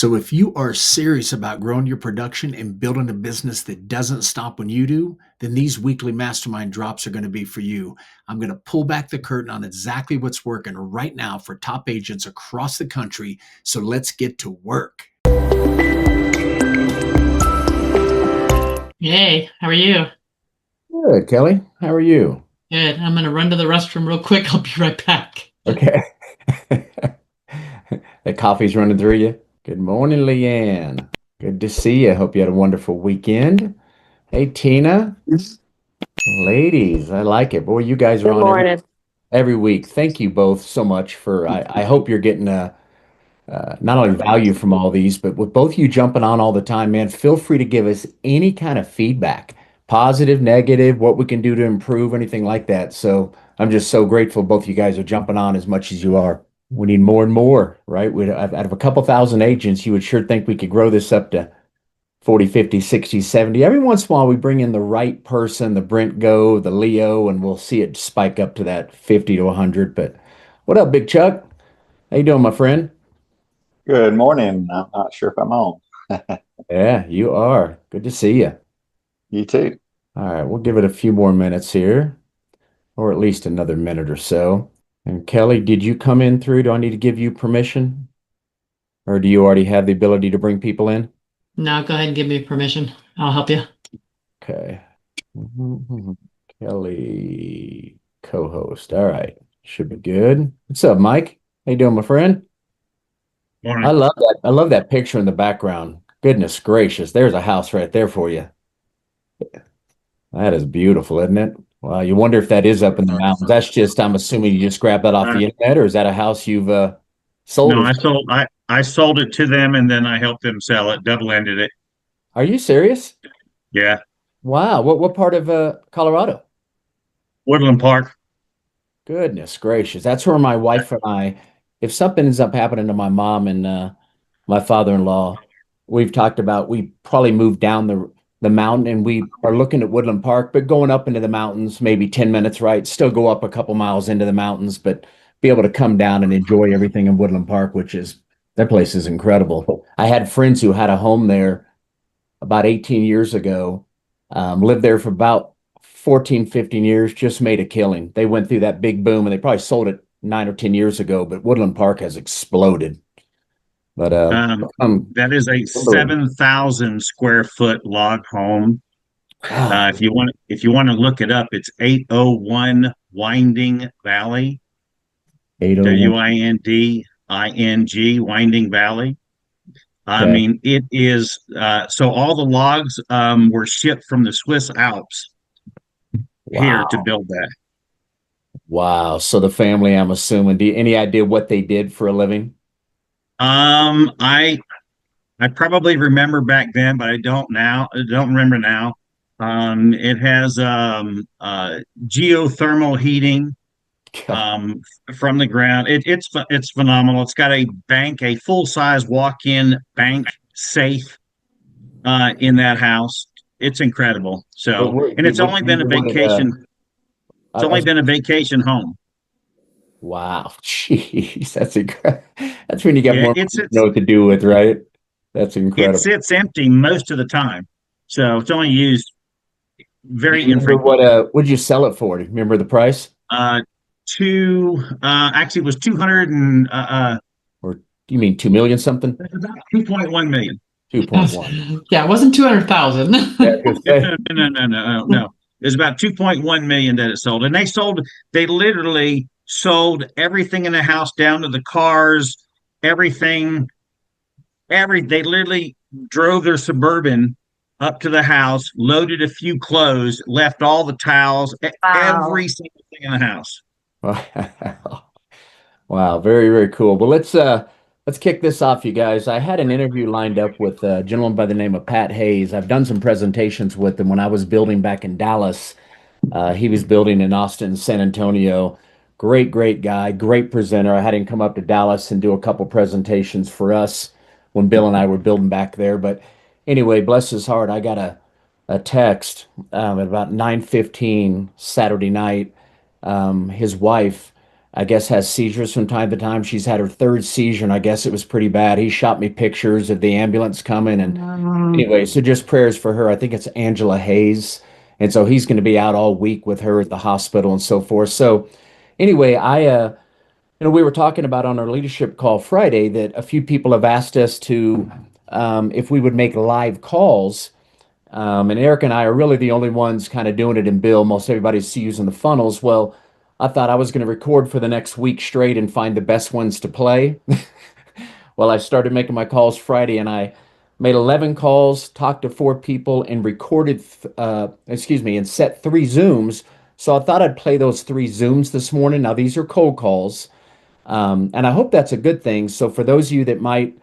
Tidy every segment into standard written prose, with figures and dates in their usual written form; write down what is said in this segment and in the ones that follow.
So, if you are serious about growing your production and building a business that doesn't stop when you do, then these weekly mastermind drops are going to be for you. I'm going to pull back the curtain on exactly what's working right now for top agents across the country. So, let's get to work. Hey, how are you? Good, Kelly. How are you? Good. I'm gonna run to the restroom real quick. I'll be right back. Okay. The coffee's running through you. Good morning, Leanne. Good to see you. Hope you had a wonderful weekend. Hey, Tina. Ladies, I like it. Boy, you guys are Good on morning. every week. Thank you both so much for. I hope you're getting not only value from all these, but with both of you jumping on all the time, man, feel free to give us any kind of feedback, positive, negative, what we can do to improve, anything like that. So I'm just so grateful both of you guys are jumping on as much as you are. We need more and more, right? Out of a couple thousand agents, you would sure think we could grow this up to 40, 50, 60, 70. Every once in a while, we bring in the right person, the Brent Go, the Leo, and we'll see it spike up to that 50 to 100. But what up, Big Chuck? How you doing, my friend? Good morning. I'm not sure if I'm on. Yeah, you are. Good to see you. You too. All right, we'll give it a few more minutes here, or at least another minute or so. And Kelly, did you come in through? Do I need to give you permission? Or do you already have the ability to bring people in? Now go ahead and give me permission. I'll help you. Okay. Kelly, co-host. All right. Should be good. What's up, Mike? How you doing, my friend? I Morning. love that. I love that picture in the background. Goodness gracious, there's a house right there for you. That is beautiful, isn't it? Well, you wonder if that is up in the mountains. That's just, I'm assuming you just grabbed that off Uh, the internet, or is that a house you've no, sold? I sold it to them and then I helped them sell it, double ended it. Are you serious? Yeah. Wow. What part of Colorado? Woodland Park. Goodness gracious. That's where my wife and I, if something ends up happening to my mom and my father-in-law, we've talked about we probably move down the mountain and we are looking at Woodland Park, but going up into the mountains, maybe 10 minutes, right? Still go up a couple miles into the mountains, but be able to come down and enjoy everything in Woodland Park, which is that place is incredible. I had friends who had a home there about 18 years ago, lived there for about 14, 15 years, just made a killing. They went through that big boom and they probably sold it 9 or 10 years ago, but Woodland Park has exploded. But That is a 7,000 square foot log home. God, If you want to look it up, it's 801 Winding Valley, 801. Winding Winding Valley. I Okay. mean, it is so all the logs were shipped from the Swiss Alps here to Wow. build that. Wow. So the family, I'm assuming, any idea what they did for a living? Um, I I probably remember back then, but I don't now. I don't remember now. It has geothermal heating God. from the ground. It's phenomenal. It's got a bank, a full size walk-in bank safe in that house. It's incredible. What, So, what, and it's what only do you been a want it, vacation. I It's only was, been a vacation home. wow. Jeez, that's incredible. That's when you get Yeah, more money to know what to do with, right? That's it incredible. sits empty most of the time, so it's only used Do you very remember infrequently. what'd you sell it for? Do you remember the price? Uh, actually, it was 200 and Or do you mean 2 million something? about 2.1 million. 2.1. Yeah, it wasn't 200,000. Yeah, I was gonna say. No. It was about 2.1 million that it sold, and they literally sold everything in the house down to the cars, everything. They literally drove their Suburban up to the house, loaded a few clothes, left all the towels, Wow. every single thing in the house. Wow. Wow, very, very cool. Well, let's kick this off, you guys. I had an interview lined up with a gentleman by the name of Pat Hayes. I've done some presentations with him when I was building back in Dallas. He was building in Austin, San Antonio. Great, great guy, great presenter. I had him come up to Dallas and do a couple presentations for us when Bill and I were building back there. But anyway, bless his heart, I got a text at about 9:15 Saturday night. His wife I guess has seizures from time to time. She's had her third seizure, and I guess it was pretty bad. He shot me pictures of the ambulance coming, and anyway, so just prayers for her. I think it's Angela Hayes, and so he's going to be out all week with her at the hospital and so forth. So anyway, we were talking about on our leadership call Friday that a few people have asked us to if we would make live calls. And Eric and I are really the only ones kind of doing it in Bill. Most everybody's using the funnels. Well, I thought I was going to record for the next week straight and find the best ones to play. Well, I started making my calls Friday and I made 11 calls, talked to 4 people, and recorded, and set 3 Zooms. So I thought I'd play those 3 Zooms this morning. Now, these are cold calls. And I hope that's a good thing. So for those of you that might,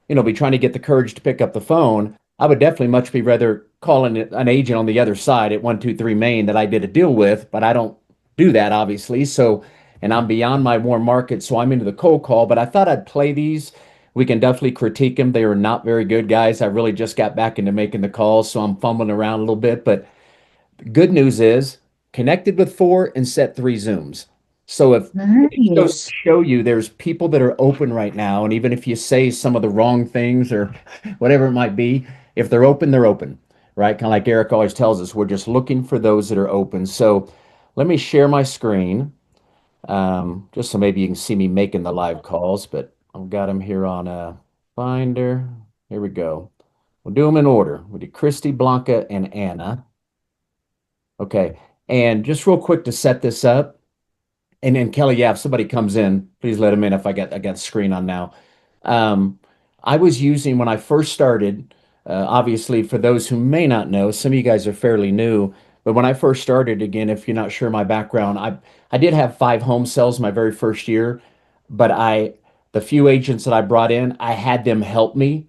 be trying to get the courage to pick up the phone, I would definitely much be rather calling an agent on the other side at 123 Main that I did a deal with, but I don't do that obviously. So, and I'm beyond my warm market, so I'm into the cold call. But I thought I'd play these. We can definitely critique them. They are not very good, guys. I really just got back into making the calls, so I'm fumbling around a little bit. But good news is connected with 4 and set 3 Zooms. So if it goes to Nice. show you there's people that are open right now, and even if you say some of the wrong things or whatever it might be, if they're open, right? Kind of like Eric always tells us, we're just looking for those that are open. So let me share my screen, just so maybe you can see me making the live calls, but I've got them here on a Finder. Here we go. We'll do them in order. We do Christy, Blanca, and Anna. Okay. And just real quick to set this up, and then Kelly, yeah, if somebody comes in, please let them in if I got the screen on now. Um, I was using when I first started, obviously for those who may not know, some of you guys are fairly new, but when I first started, again, if you're not sure my background, I did have 5 home sales my very first year, but the few agents that I brought in, I had them help me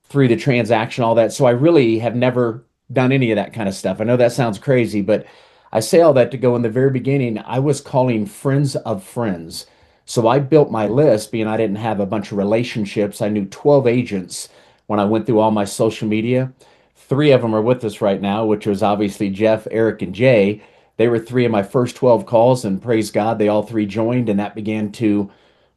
through the transaction, all that. So I really have never done any of that kind of stuff. I know that sounds crazy, but I say all that to go in the very beginning, I was calling friends of friends. So I built my list, being I didn't have a bunch of relationships. I knew 12 agents when I went through all my social media. 3 of them are with us right now, which was obviously Jeff, Eric, and Jay. They were 3 of my first 12 calls, and praise God, they all 3 joined, and that began to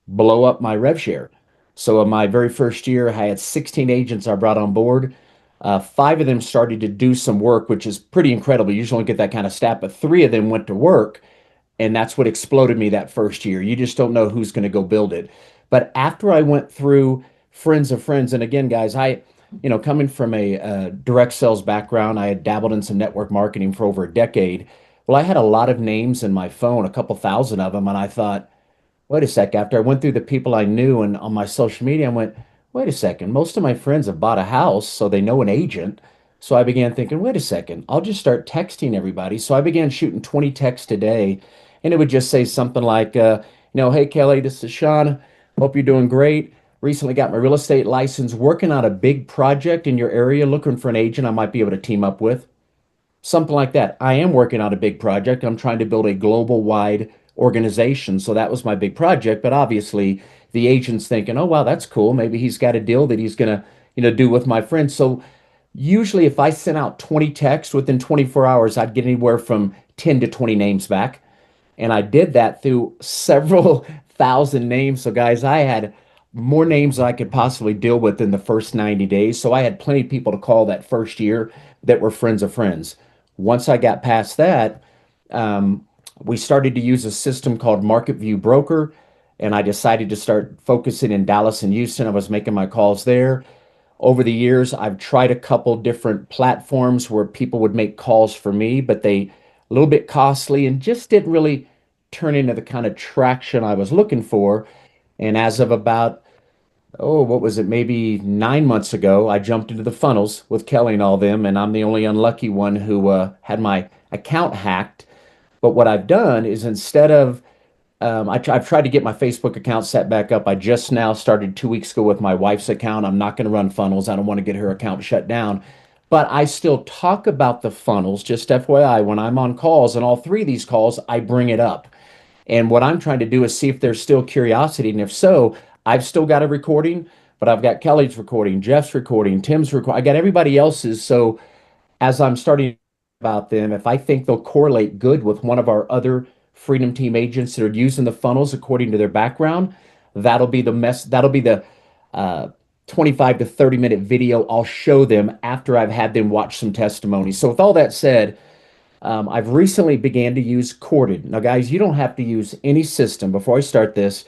blow up my rev share. So in my very first year, I had 16 agents I brought on board. 5 of them started to do some work, which is pretty incredible. You usually don't get that kind of stat, but 3 of them went to work, and that's what exploded me that first year. You just don't know who's going to go build it. But after I went through friends of friends, and again, guys, coming from a direct sales background, I had dabbled in some network marketing for over a decade. Well, I had a lot of names in my phone, a couple thousand of them, and I thought, wait a sec. After I went through the people I knew and on my social media, I went, wait a second. Most of my friends have bought a house, so they know an agent. So I began thinking, wait a second, I'll just start texting everybody. So I began shooting 20 texts a day, and it would just say something like, hey, Kelly, this is Sean. Hope you're doing great. Recently got my real estate license, working on a big project in your area, looking for an agent I might be able to team up with. Something like that. I am working on a big project. I'm trying to build a global wide organization. So that was my big project. But obviously, the agent's thinking, oh, wow, that's cool. Maybe he's got a deal that he's going to, do with my friends. So usually, if I sent out 20 texts within 24 hours, I'd get anywhere from 10 to 20 names back. And I did that through several thousand names. So, guys, I had more names than I could possibly deal with in the first 90 days. So, I had plenty of people to call that first year that were friends of friends. Once I got past that, um, we started to use a system called Market View Broker. And I decided to start focusing in Dallas and Houston. I was making my calls there. Over the years, I've tried a couple different platforms where people would make calls for me, but they a little bit costly and just didn't really turn into the kind of traction I was looking for. And as of about, oh, what was it, maybe 9 months ago, I jumped into the funnels with Kelly and all them, and I'm the only unlucky one who had my account hacked. But what I've done is instead of I've tried to get my Facebook account set back up. I just now started 2 weeks ago with my wife's account. I'm not going to run funnels. I don't want to get her account shut down. But I still talk about the funnels, just FYI, when I'm on calls. And all 3 of these calls, I bring it up. And what I'm trying to do is see if there's still curiosity. And if so, I've still got a recording, but I've got Kelly's recording, Jeff's recording, Tim's recording. I got everybody else's. So as I'm starting about them, if I think they'll correlate good with one of our other Freedom Team agents that are using the funnels according to their background. That'll be the 25 to 30-minute video I'll show them after I've had them watch some testimonies. So with all that said, I've recently began to use Corded. Now, guys, you don't have to use any system. Before I start this,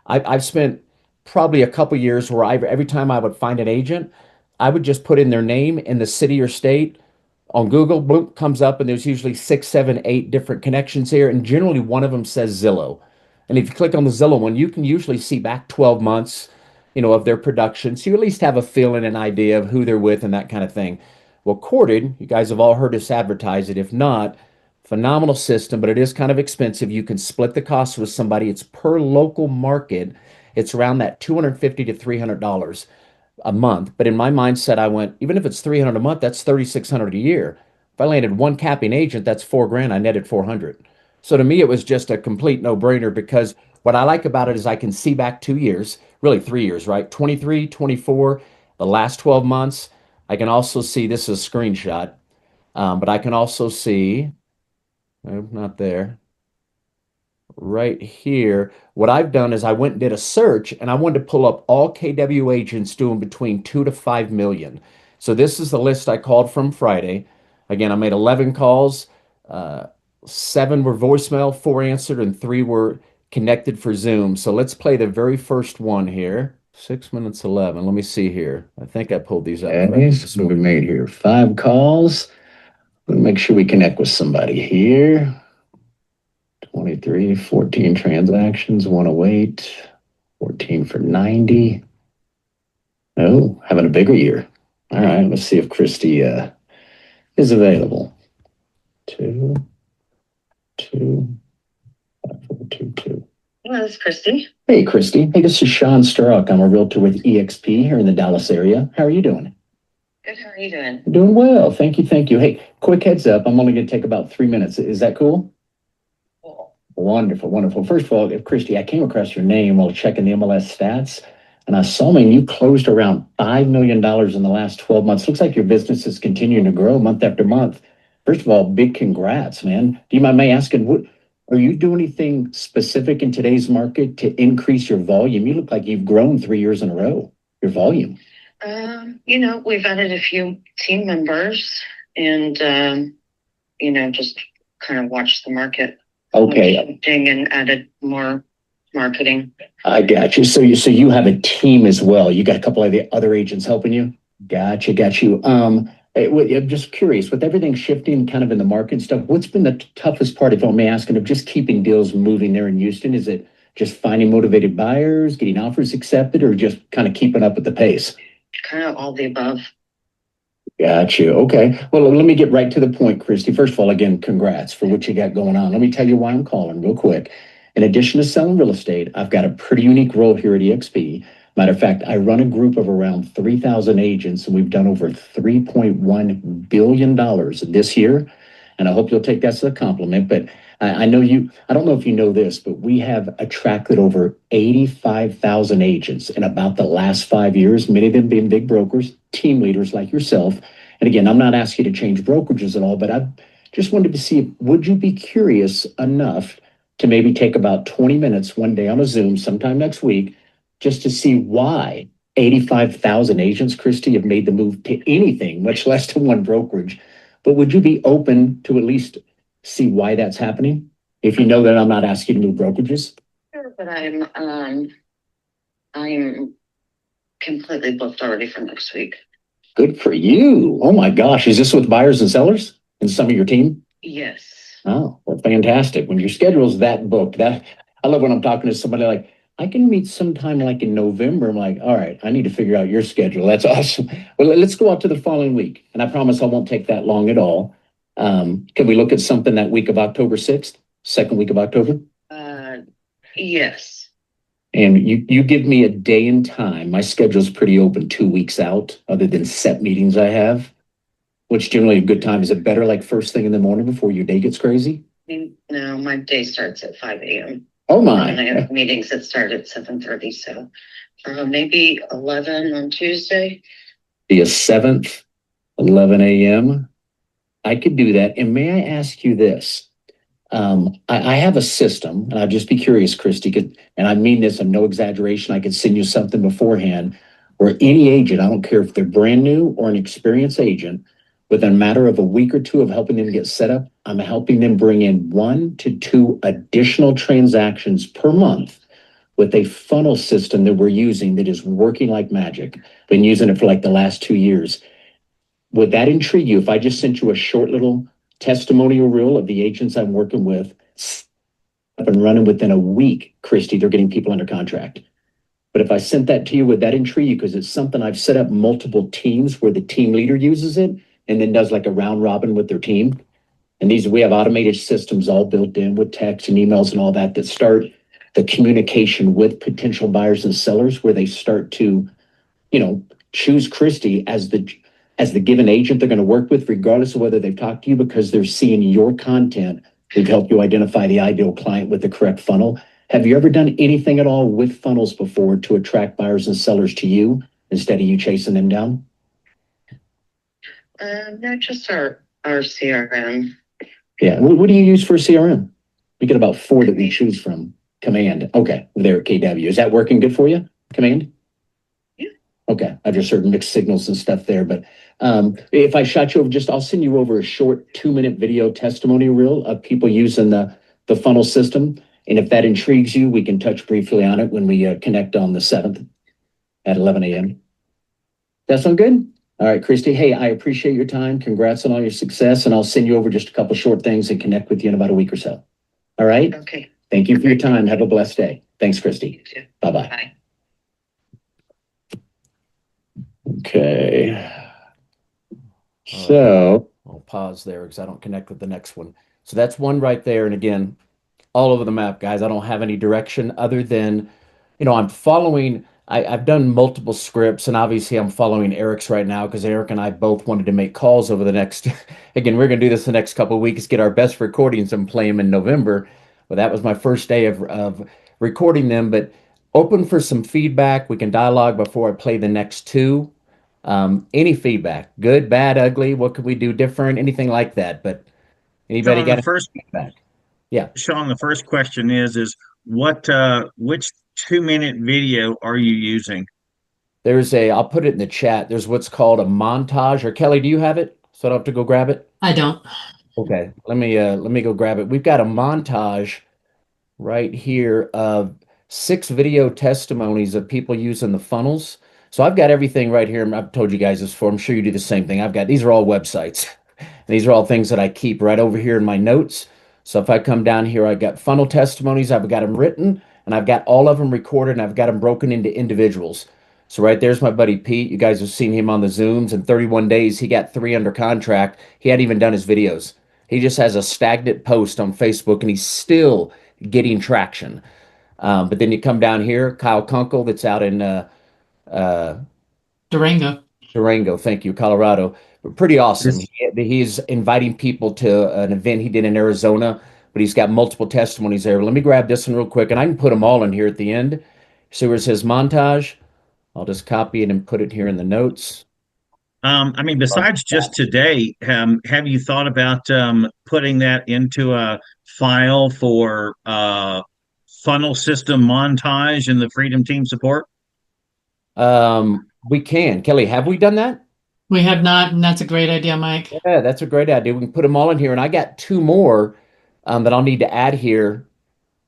I've spent probably a couple years where every time I would find an agent, I would just put in their name and the city or state on Google. Boom, comes up, and there's usually 6, 7, 8 different connections here, and generally one of them says Zillow. And if you click on the Zillow one, you can usually see back 12 months, of their production, so you at least have a feeling, an idea of who they're with and that kind of thing. Well, Corded, you guys have all heard us advertise it. If not, phenomenal system, but it is kind of expensive. You can split the cost with somebody. It's per local market. It's around that $250 to $300 a month. But in my mindset, I went, even if it's 300 a month, that's 3,600 a year. If I landed one capping agent, that's 4 grand. I netted 400. So to me, it was just a complete no-brainer, because what I like about it is I can see back 2 years, really 3 years, right? 23, 24, the last 12 months. I can also see, this is a screenshot, but I can also see, not there, right here. What I've done is I went and did a search, and I wanted to pull up all KW agents doing between 2 to 5 million. So this is the list I called from Friday. Again, I made 11 calls. 7 were voicemail, 4 answered, and 3 were connected for Zoom. So let's play the very first one here. 6 minutes 11. Let me see here. I think I pulled these up. Okay, this is what we made here. 5 calls. Let me make sure we connect with somebody here. 23, 14 transactions, 108, 14 for 90. Oh, having a bigger year. All right, let's see if Christy is available. 2, 2, 5, 4, 2, 2. Hello, this is Christy. Hey, Christy. Hey, this is Sean Sturrock. I'm a realtor with EXP here in the Dallas area. How are you doing? Good. How are you doing? Doing well. Thank you. Thank you. Hey, quick heads up. I'm only going to take about 3 minutes. Is that cool? Cool. Wonderful, wonderful. First of all, if Christy, I came across your name while checking the MLS stats, and I saw, man, you closed around $5 million in the last 12 months. Looks like your business is continuing to grow month after month. First of all, big congrats, man. Do you mind me asking, what are you doing anything specific in today's market to increase your volume? You look like you've grown 3 years in a row, your volume. We've added a few team members and, just kind of watched the market. Okay. And added more marketing. I got you. So you have a team as well. You got a couple of the other agents helping you? Got you. I'm just curious, with everything shifting kind of in the market and stuff, what's been the toughest part, if I may ask, of just keeping deals moving there in Houston? Is it just finding motivated buyers, getting offers accepted, or just kind of keeping up with the pace? Kind of all the above. Got you. Okay. Well, let me get right to the point, Christy. First of all, again, congrats for what you got going on. Let me tell you why I'm calling real quick. In addition to selling real estate, I've got a pretty unique role here at EXP. Matter of fact, I run a group of around 3,000 agents, and we've done over $3.1 billion this year. And I hope you'll take that as a compliment. But I know I don't know if you know this, but we have attracted over 85,000 agents in about the last 5 years, many of them being big brokers, team leaders like yourself. And again, I'm not asking you to change brokerages at all, but I just wanted to see, would you be curious enough to maybe take about 20 minutes one day on a Zoom sometime next week, just to see why 85,000 agents, Christy, have made the move to anything, much less to one brokerage. But would you be open to at least see why that's happening? If you know that I'm not asking you to move brokerages. Sure, but I'm completely booked already for next week. Good for you. Oh my gosh. Is this with buyers and sellers and some of your team? Yes. Oh, well, fantastic. When your schedule's that booked, I love when I'm talking to somebody like, I can meet sometime like in November. I'm like, all right, I need to figure out your schedule. That's awesome. Well, let's go out to the following week. And I promise I won't take that long at all. Can we look at something that week of October 6th, second week of October? Yes. And you give me a day and time. My schedule's pretty open 2 weeks out, other than set meetings I have. What's generally a good time? Is it better like first thing in the morning before your day gets crazy? No, my day starts at 5 a.m. Oh my. And I have meetings that start at 7:30. So maybe 11 on Tuesday. The 7th, 11 a.m. I could do that. And may I ask you this? I have a system, and I'd just be curious, Christy, and I mean this, and no exaggeration, I could send you something beforehand where any agent, I don't care if they're brand new or an experienced agent, within a matter of a week or two of helping them get set up, I'm helping them bring in 1 to 2 additional transactions per month with a funnel system that we're using that is working like magic. Been using it for like the last 2 years. Would that intrigue you if I just sent you a short little testimonial reel of the agents I'm working with up and running within a week, Christy, they're getting people under contract. But if I sent that to you, would that intrigue you? Because it's something I've set up multiple teams where the team leader uses it and then does like a round robin with their team. And we have automated systems all built in with text and emails and all that that start the communication with potential buyers and sellers where they start to, choose Christy as the given agent they're going to work with, regardless of whether they've talked to you, because they're seeing your content. They've helped you identify the ideal client with the correct funnel. Have you ever done anything at all with funnels before to attract buyers and sellers to you instead of you chasing them down? No, just our CRM. Yeah. What do you use for CRM? We get about 4 that we choose from. Command. Okay. There at KW. Is that working good for you? Command? Yeah. Okay. I've just heard mixed signals and stuff there. But if I shot you over, I'll send you over a short 2-minute video testimony reel of people using the funnel system. And if that intrigues you, we can touch briefly on it when we connect on the 7th at 11 a.m. That sound good? All right, Christy. Hey, I appreciate your time. Congrats on all your success. And I'll send you over just a couple short things and connect with you in about a week or so. All right? Okay. Thank you for your time. Have a blessed day. Thanks, Christy. Bye-bye. Bye. Okay. So I'll pause there because I don't connect with the next one. So that's one right there. And again, all over the map, guys. I don't have any direction other than, I'm following. I've done multiple scripts, and obviously I'm following Eric's right now because Eric and I both wanted to make calls over the next. Again, we're going to do this the next couple of weeks, get our best recordings and play them in November. But that was my first day of recording them. But open for some feedback. We can dialogue before I play the next two. Any feedback, good, bad, ugly, what could we do different, anything like that. But anybody Sean, got the first feedback? Yeah. Sean, the first question is what which 2-minute video are you using? I'll put it in the chat. There's what's called a montage. Or Kelly, do you have it? So I don't have to go grab it? I don't. Okay. Let me go grab it. We've got a montage right here of 6 video testimonies of people using the funnels. So I've got everything right here. I've told you guys this before. I'm sure you do the same thing. These are all websites. These are all things that I keep right over here in my notes. So if I come down here, I got funnel testimonies. I've got them written, and I've got all of them recorded, and I've got them broken into individuals. So right there's my buddy Pete. You guys have seen him on the Zooms. In 31 days, he got 3 under contract. He hadn't even done his videos. He just has a stagnant post on Facebook, and he's still getting traction. But then you come down here, Kyle Kunkel, that's out in Durango. Durango, thank you, Colorado. Pretty awesome. This- He's inviting people to an event he did in Arizona, but he's got multiple testimonies there. Let me grab this one real quick, and I can put them all in here at the end. See where it says montage? I'll just copy it and put it here in the notes. Besides just today, have you thought about putting that into a file for funnel system montage in the Freedom Team support? We can. Kelly, have we done that? We have not, and that's a great idea, Mike. Yeah, that's a great idea. We can put them all in here, and I got 2 more that I'll need to add here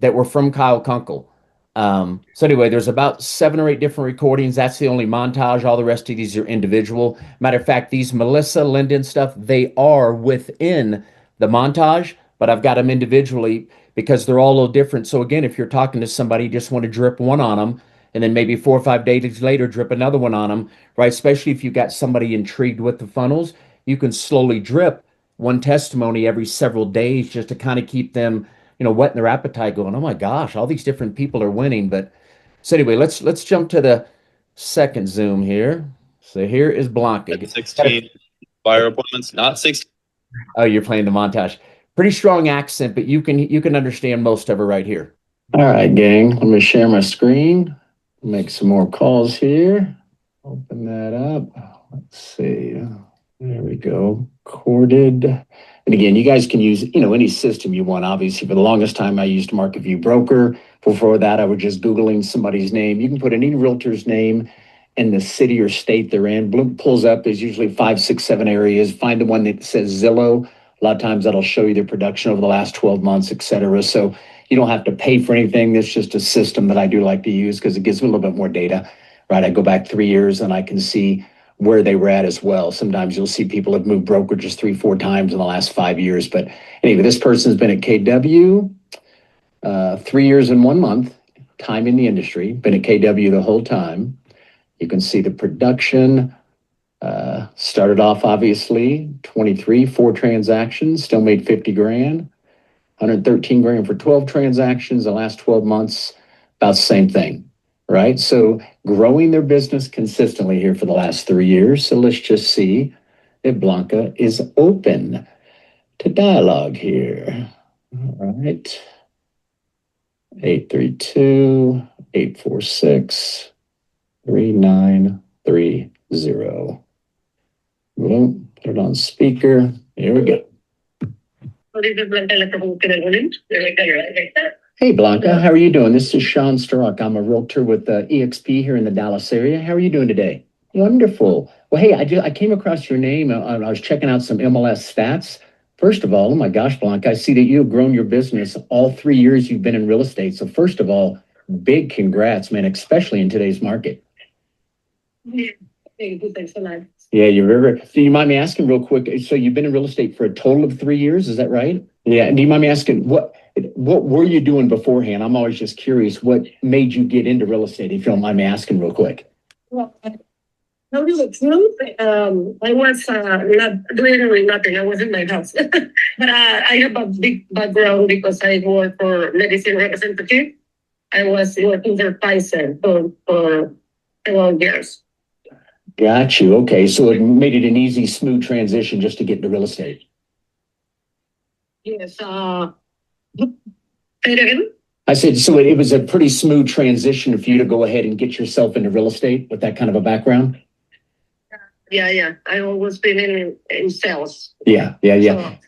that were from Kyle Kunkel. So anyway, there's about 7 or 8 different recordings. That's the only montage. All the rest of these are individual. Matter of fact, these Melissa Linden stuff, they are within the montage, but I've got them individually because they're all a little different. So again, if you're talking to somebody, you just want to drip one on them, and then maybe 4 or 5 days later, drip another one on them, right? Especially if you've got somebody intrigued with the funnels, you can slowly drip one testimony every several days just to kind of keep them, whetting their appetite, going, oh my gosh, all these different people are winning. But so anyway, let's jump to the second Zoom here. So here is Blanca. 16 buyer appointments, not 16. Oh, you're playing the montage. Pretty strong accent, but you can understand most of her right here. all right, gang. Let me share my screen. Make some more calls here. Open that up. Let's see. There we go. Recorded. And again, you guys can use, any system you want. Obviously, for the longest time, I used Market View Broker. Before that, I was just Googling somebody's name. You can put any realtor's name and the city or state they're in. Bloom pulls up. There's usually 5, 6, 7 areas. Find the one that says Zillow. A lot of times that'll show you their production over the last 12 months, et cetera. So you don't have to pay for anything. That's just a system that I do like to use because it gives me a little bit more data, right? I go back 3 years and I can see where they were at as well. Sometimes you'll see people have moved brokerages 3, 4 times in the last 5 years. But anyway, this person's been at KW 3 years and 1 month, time in the industry, been at KW the whole time. You can see the production. Started off obviously 23, 4 transactions, still made 50 grand, 113 grand for 12 transactions. The last 12 months, about the same thing, right? So growing their business consistently here for the last 3 years. So let's just see if Blanca is open to dialogue here. All right. 832-846-3930. Well, put it on speaker. Here we go. Hey, Blanca, how are you doing? This is Sean Sturrock. I'm a realtor with EXP here in the Dallas area. How are you doing today? Wonderful. Well, hey, I came across your name. I was checking out some MLS stats. First of all, oh my gosh, Blanca, I see that you have grown your business all 3 years you've been in real estate. So first of all, big congrats, man, especially in today's market. Yeah, thanks a lot. Yeah, you're very. Do you mind me asking real quick? So you've been in real estate for a total of 3 years, is that right? Yeah. Do you mind me asking what were you doing beforehand? I'm always just curious. What made you get into real estate? If you don't mind me asking real quick. Well, tell you the truth, I was not doing really nothing. I was in my house, but I have a big background because I work for medicine representative. I was working for Pfizer for 12 years. Got you. Okay, so it made it an easy, smooth transition just to get into real estate. Yes. I said, so it was a pretty smooth transition for you to go ahead and get yourself into real estate with that kind of a background. Yeah. I always been in sales. Yeah. So,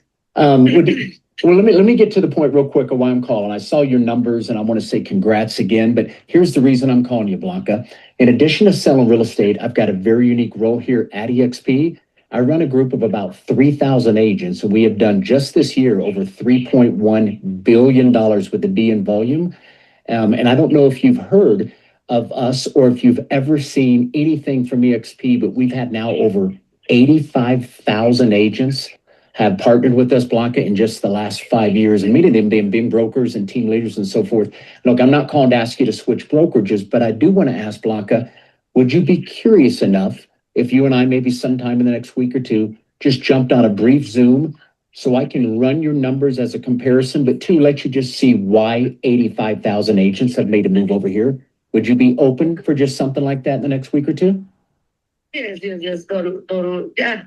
well, let me get to the point real quick of why I'm calling. I saw your numbers and I want to say congrats again, but here's the reason I'm calling you, Blanca. In addition to selling real estate, I've got a very unique role here at EXP. I run a group of about 3,000 agents, and we have done just this year over $3.1 billion with the B in volume. And I don't know if you've heard of us or if you've ever seen anything from EXP, but we've had now over 85,000 agents have partnered with us, Blanca, in just the last 5 years, and many of them being brokers and team leaders and so forth. Look, I'm not calling to ask you to switch brokerages, but I do want to ask, Blanca, would you be curious enough if you and I maybe sometime in the next week or two just jumped on a brief Zoom so I can run your numbers as a comparison, but two, let you just see why 85,000 agents have made a move over here? Would you be open for just something like that in the next week or two? Yes. Yeah,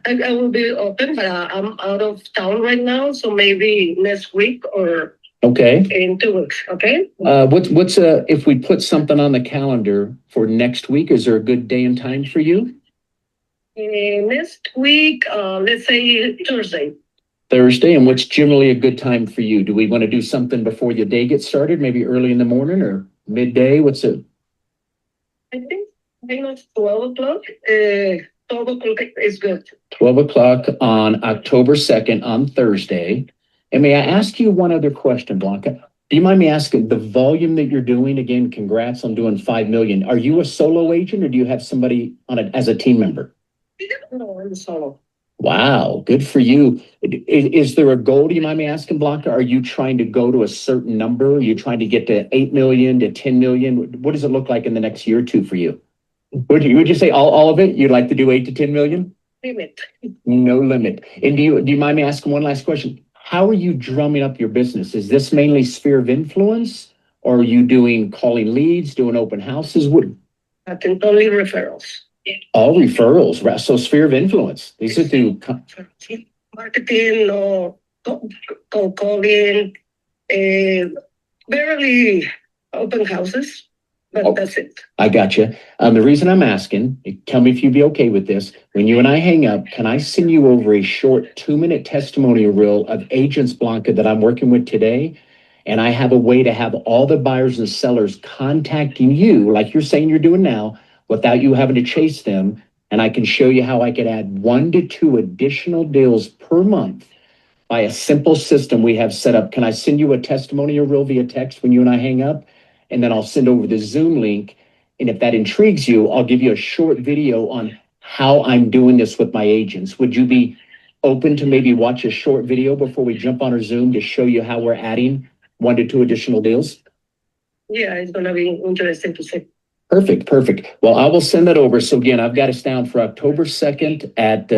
I will be open, but I'm out of town right now, so maybe next week or okay, in 2 weeks. Okay. What's if we put something on the calendar for next week? Is there a good day and time for you? Next week, let's say Thursday. Thursday, and what's generally a good time for you? Do we want to do something before your day gets started? Maybe early in the morning or midday? What's it? I think. I think it's 12 o'clock. 12 o'clock is good. 12 o'clock on October 2nd on Thursday. And may I ask you one other question, Blanca? Do you mind me asking the volume that you're doing? Again, congrats on doing 5 million. Are you a solo agent or do you have somebody on it as a team member? No, I'm solo. Wow, good for you. Is there a goal? Do you mind me asking, Blanca? Are you trying to go to a certain number? Are you trying to get to 8 million to 10 million? What does it look like in the next year or two for you? Would you say all of it? You'd like to do 8 to 10 million? Limit. No limit. And do you mind me asking one last question? How are you drumming up your business? Is this mainly sphere of influence, or are you doing calling leads, doing open houses? What? I think only referrals. Yeah. All referrals. So sphere of influence. These are through marketing or calling, barely open houses. But that's it. I got you. The reason I'm asking, tell me if you'd be okay with this. When you and I hang up, can I send you over a short 2-minute testimonial reel of agents, Blanca, that I'm working with today? And I have a way to have all the buyers and sellers contacting you, like you're saying you're doing now, without you having to chase them. And I can show you how I could add 1 to 2 additional deals per month by a simple system we have set up. Can I send you a testimonial reel via text when you and I hang up? And then I'll send over the Zoom link. And if that intrigues you, I'll give you a short video on how I'm doing this with my agents. Would you be open to maybe watch a short video before we jump on our Zoom to show you how we're adding 1 to 2 additional deals? Yeah, it's gonna be interesting to see. Perfect, perfect. Well, I will send that over. So again, I've got us down for October 2nd at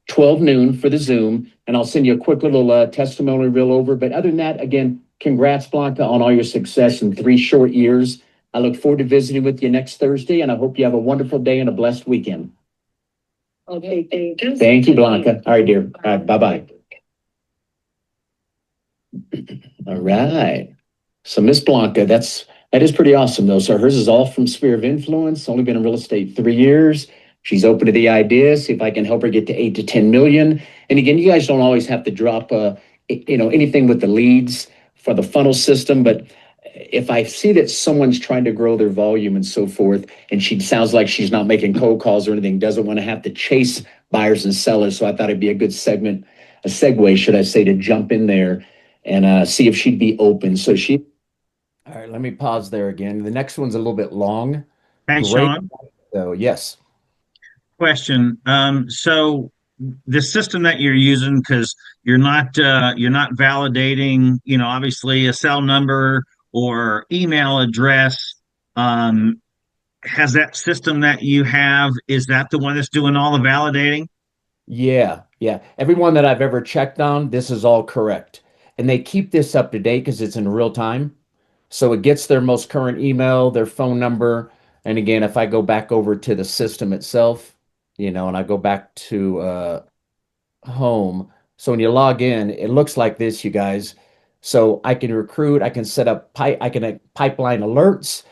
12 noon for the Zoom, and I'll send you a quick little testimonial reel over. But other than that, again, congrats, Blanca, on all your success in 3 short years. I look forward to visiting with you next Thursday, and I hope you have a wonderful day and a blessed weekend. Okay, thank you. Thank you, Blanca. All right, dear. All right, bye-bye. All right. So Miss Blanca, that is pretty awesome though. So hers is all from sphere of influence, only been in real estate 3 years. She's open to the idea, see if I can help her get to 8 to 10 million. And again, you guys don't always have to drop anything with the leads for the funnel system, but if I see that someone's trying to grow their volume and so forth, and she sounds like she's not making cold calls or anything, doesn't want to have to chase buyers and sellers. So I thought it'd be a good segment, a segue, should I say, to jump in there and see if she'd be open. So she. All right, let me pause there again. The next one's a little bit long. Hey, Great. Sean, So yes. question. So the system that you're using, because you're not validating, obviously a cell number or email address. Um, has that system that you have, is that the one that's doing all the validating? Yeah, yeah. Everyone that I've ever checked on, this is all correct. And they keep this up to date because it's in real time. So it gets their most current email, their phone number. And again, if I go back over to the system itself, and I go back to home. So when you log in, it looks like this, you guys. So I can recruit, I can set up I can pipeline alerts.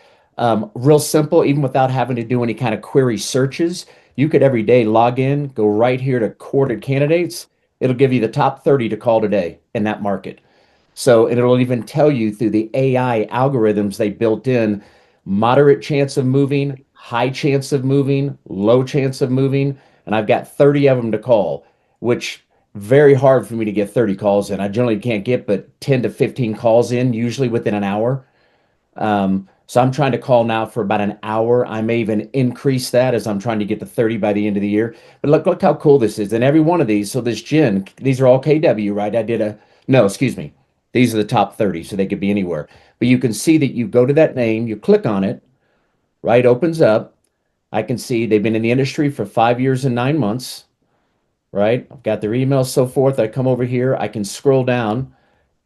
Real simple, even without having to do any kind of query searches. You could every day log in, go right here to courted candidates. It'll give you the top 30 to call today in that market. So, and it'll even tell you through the AI algorithms they built in, moderate chance of moving, high chance of moving, low chance of moving. And I've got 30 of them to call, which very hard for me to get 30 calls in. I generally can't get but 10 to 15 calls in, usually within an hour. So I'm trying to call now for about an hour. I may even increase that as I'm trying to get to 30 by the end of the year. But look how cool this is. And every one of these, so this Jen, these are all KW, right? No, excuse me. These are the top 30, so they could be anywhere. But you can see that you go to that name, you click on it, right? Opens up. I can see they've been in the industry for 5 years and 9 months, right? I've got their emails, so forth. I come over here, I can scroll down.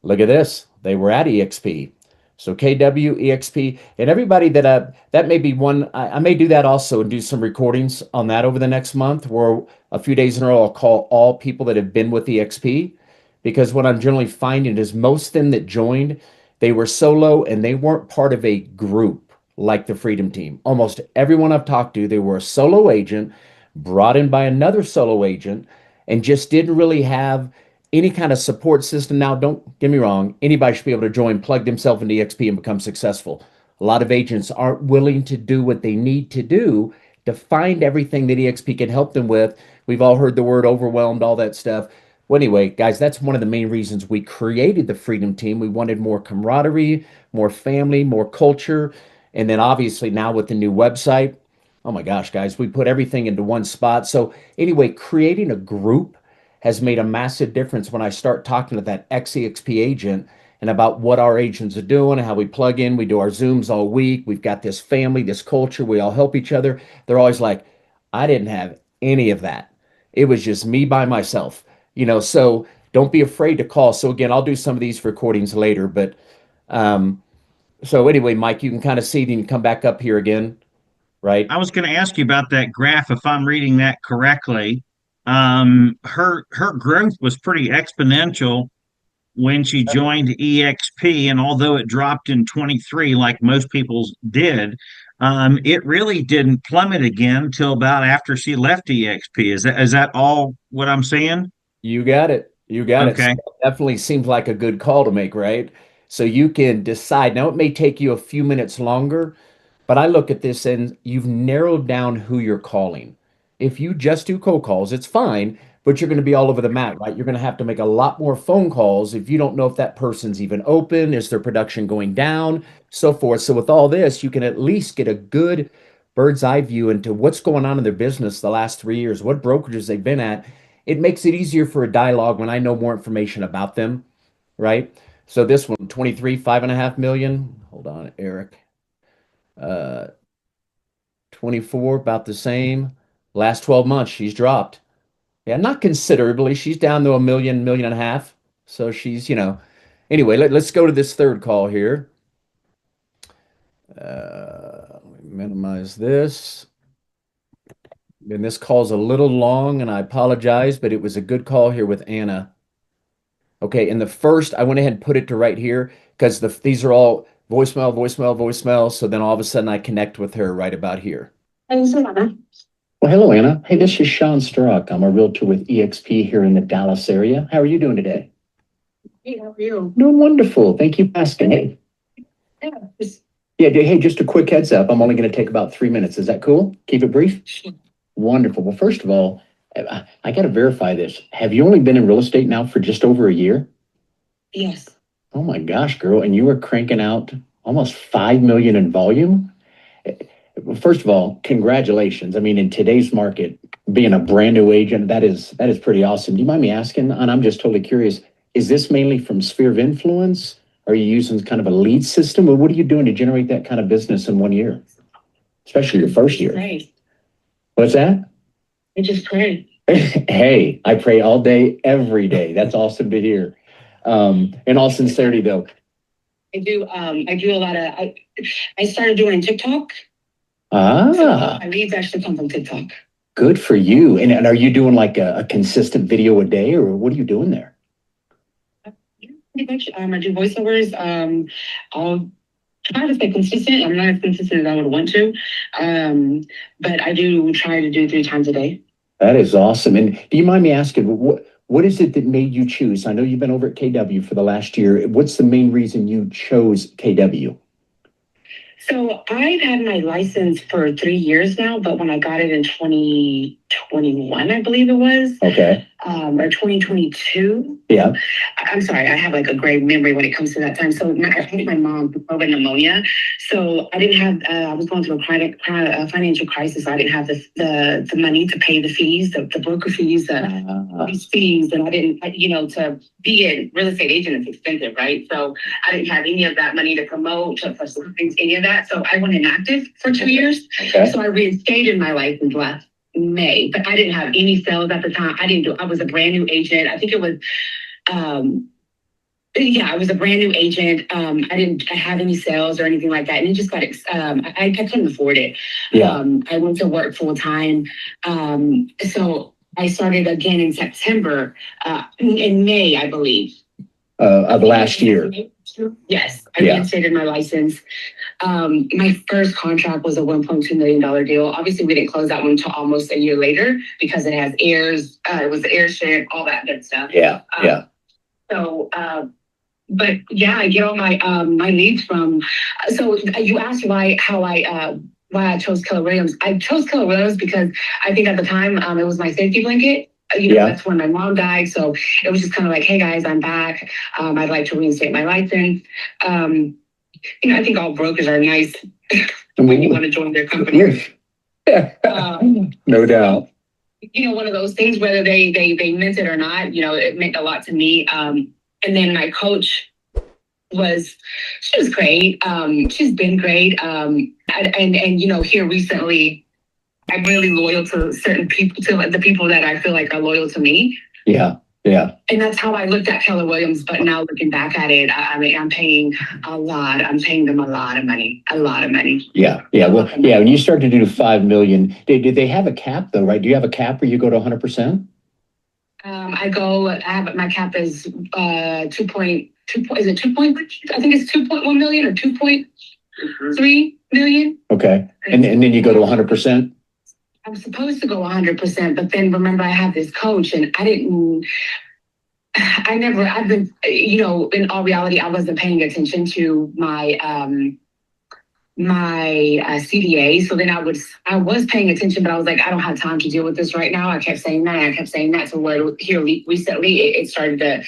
Look at this. They were at EXP. So KW, EXP, and everybody that may be one. I may do that also and do some recordings on that over the next month, where a few days in a row I'll call all people that have been with EXP, because what I'm generally finding is most of them that joined, they were solo and they weren't part of a group like the Freedom Team. Almost everyone I've talked to, they were a solo agent brought in by another solo agent and just didn't really have any kind of support system. Now, don't get me wrong, anybody should be able to join, plug themselves into EXP and become successful. A lot of agents aren't willing to do what they need to do to find everything that EXP can help them with. We've all heard the word overwhelmed, all that stuff. Well, anyway, guys, that's one of the main reasons we created the Freedom Team. We wanted more camaraderie, more family, more culture. And then obviously now with the new website, oh my gosh, guys, we put everything into one spot. So anyway, creating a group has made a massive difference when I start talking to that ex-EXP agent and about what our agents are doing and how we plug in. We do our Zooms all week. We've got this family, this culture. We all help each other. They're always like, I didn't have any of that. It was just me by myself, so don't be afraid to call. So again, I'll do some of these recordings later, but so anyway, Mike, you can kind of see it and you come back up here again, right? I was going to ask you about that graph, if I'm reading that correctly. Her growth was pretty exponential, when she joined EXP, and although it dropped in 23 like most people's did, it really didn't plummet again till about after she left EXP. Is that all what I'm saying? You got it. You got it. So Okay. that definitely seems like a good call to make, right? So you can decide. Now, it may take you a few minutes longer, but I look at this and you've narrowed down who you're calling. If you just do cold calls, it's fine, but you're going to be all over the map, right? You're going to have to make a lot more phone calls if you don't know if that person's even open, is their production going down, so forth. So with all this, you can at least get a good bird's eye view into what's going on in their business the last 3 years, what brokerages they've been at. It makes it easier for a dialogue when I know more information about them, right? So this one, 23, 5.5 million. Hold on, Eric. Uh, 24, about the same. Last 12 months, she's dropped. Yeah, not considerably. She's down to a million, million and a half. So she's. Anyway, let's go to this third call here. Let me minimize this. And this call's a little long, and I apologize, but it was a good call here with Anna. Okay, and the first, I went ahead and put it to right here because these are all voicemail, voicemail, voicemail. So then all of a sudden I connect with her right about here. Well, hello, Anna. Hey, this is Sean Struck. I'm a realtor with EXP here in the Dallas area. How are you doing today? Hey, how are you? Doing wonderful. Thank you for asking. Hey, hey, just a quick heads up. I'm only going to take about 3 minutes. Is that cool? Keep it brief? Wonderful. Well, first of all, I got to verify this. Have you only been in real estate now for just over a year? Yes. Oh my gosh, girl. And you were cranking out almost 5 million in volume? Well, first of all, congratulations. I mean, in today's market, being a brand new agent, that is pretty awesome. Do you mind me asking? And I'm just totally curious, is this mainly from sphere of influence? Are you using kind of a lead system? Or what are you doing to generate that kind of business in 1 year? Especially your first year. Pray. What's that? I just pray. Hey, I pray all day, every day. That's awesome to hear. In all sincerity though. I do a lot of I started doing TikTok. So Ah, my leads actually come from TikTok. good for you. And are you doing like a consistent video a day, or what are you doing there? Pretty much. I do voiceovers. I'll try to stay consistent. I'm not as consistent as I would want to. But I do try to do 3 times a day. That is awesome. And do you mind me asking, what is it that made you choose? I know you've been over at KW for the last year. What's the main reason you chose KW? So I've had my license for 3 years now, but when I got it in 2021, I believe it was, Okay. or 2022. Yeah. I'm sorry, I have like a great memory when it comes to that time. So I think my mom had pneumonia, so I didn't have. I was going through a financial crisis. So I didn't have the money to pay the fees, the broker fees, these fees, and I didn't. To be a real estate agent is expensive, right? So I didn't have any of that money to promote, to things, any of that. So I went inactive for 2 years. Okay. So I reinstated my license last May, but I didn't have any sales at the time. I was a brand new agent. I think it was, I was a brand new agent. I didn't have any sales or anything like that. And it just got, I couldn't afford it. Yeah. I went to work full time. So I started again in September, in May, I believe. Of last year. Yes, I reinstated my license. My first contract was a $1.2 million deal. Obviously, we didn't close that one until almost a year later because it has heirs. It was the airship, all that good stuff. Yeah. Yeah. So, but yeah, I get all my my leads from. So you asked why I chose Keller Williams. I chose Keller Williams because I think at the time it was my safety blanket. That's when my mom died. So it was just kind of like, hey guys, I'm back. I'd like to reinstate my license. I think all brokers are nice when you want to join their company. No doubt. One of those things, whether they meant it or not, it meant a lot to me. And then my coach she was great. She's been great. And here recently, I'm really loyal to certain people, to the people that I feel like are loyal to me. Yeah. Yeah. And that's how I looked at Keller Williams. But now looking back at it, I mean, I'm paying them a lot of money. Yeah. Yeah. Well, yeah. When you start to do 5 million, did they have a cap though, right? Do you have a cap where you go to 100%? I have my cap is 2.2 is it 2 point, I think it's 2.1 million or 2.3 million. Okay. And then you go to 100%? I'm supposed to go 100%, but then remember I have this coach and I've been, in all reality, I wasn't paying attention to my CDA. So then I was paying attention, but I was like, I don't have time to deal with this right now. I kept saying that. I kept saying that. So where here recently, I started to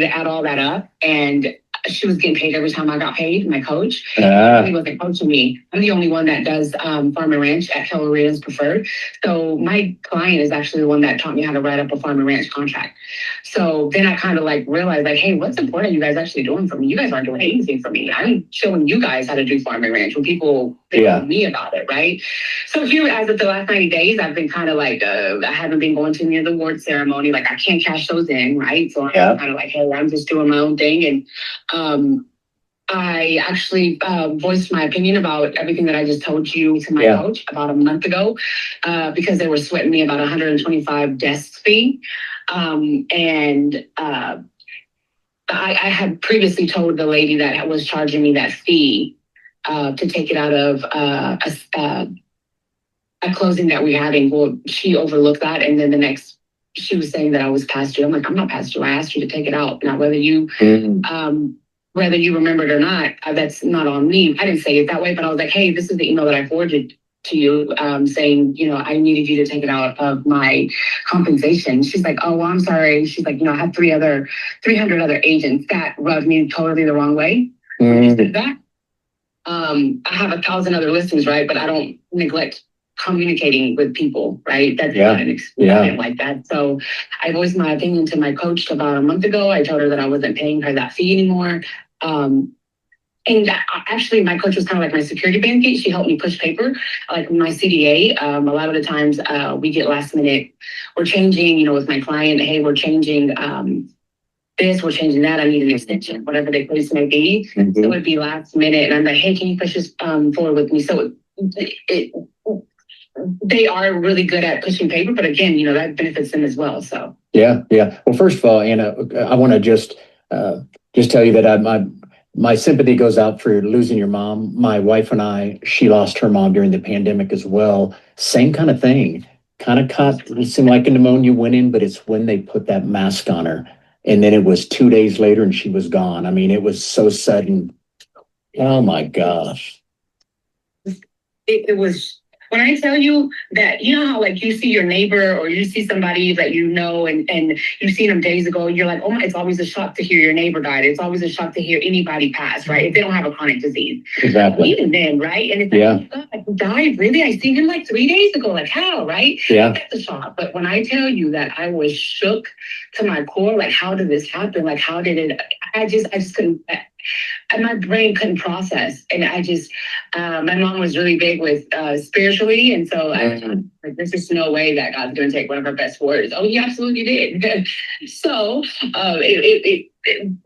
add all that up, and she was getting paid every time I got paid. My coach, he wasn't coaching me. I'm the only one that does farm and ranch at Keller Williams Preferred. So my client is actually the one that taught me how to write up a farm and ranch contract. So then I kind of like realized like, hey, what's important you guys actually doing for me? You guys aren't doing anything for me. I'm showing you guys how to do farm and ranch when people think me about it, right? So here, as of the last 90 days, I've been kind of like, I haven't been going to any of the award ceremony. Like I can't cash those in, right? So I'm kind of like, hey, I'm just doing my own thing. And I actually voiced my opinion about everything that I just told you to my coach about a month ago because they were sweating me about 125 desk fee. I had previously told the lady that was charging me that fee to take it out of a closing that we're having. Well, she overlooked that, and then she was saying that I was past due. I'm like, I'm not past due. I asked you to take it out. Now, whether you remember it or not, that's not on me. I didn't say it that way, but I was like, hey, this is the email that I forwarded to you saying, I needed you to take it out of my compensation. She's like, oh, well, I'm sorry. She's like, I have 300 other agents that rubbed me totally the wrong way. When you said that, I have 1,000 other listings, right? But I don't neglect communicating with people, right? That's not an experience like that. So I voiced my opinion to my coach about a month ago. I told her that I wasn't paying her that fee anymore. And actually, my coach was kind of like my security blanket. She helped me push paper, like my CDA. A lot of the times we get last minute, we're changing, with my client, hey, we're changing this, we're changing that. I need an extension, whatever the case may be. So it would be last minute. And I'm like, hey, can you push this forward with me? So they are really good at pushing paper, but again, that benefits them as well. So yeah. Well, first of all, Anna, I want to just tell you that my sympathy goes out for losing your mom. My wife and she lost her mom during the pandemic as well. Same kind of thing. Kind of caught, it seemed like a pneumonia went in, but it's when they put that mask on her. And then it was 2 days later and she was gone. I mean, it was so sudden. Oh my gosh. It was, when I tell you that, how like you see your neighbor or you see somebody that and you've seen them days ago, you're like, oh my, it's always a shock to hear your neighbor died. It's always a shock to hear anybody pass, right? If they don't have a chronic disease. Exactly. Even then, right? And it's like, oh God, he died, really? I seen him like 3 days ago. Like how, right? Yeah. That's a shock. But when I tell you that I was shook to my core, like how did this happen? Like how did it, I just couldn't, and my brain couldn't process. And my mom was really big with spirituality. And so I was like, there's just no way that God's going to take one of her best words. Oh, he absolutely did. So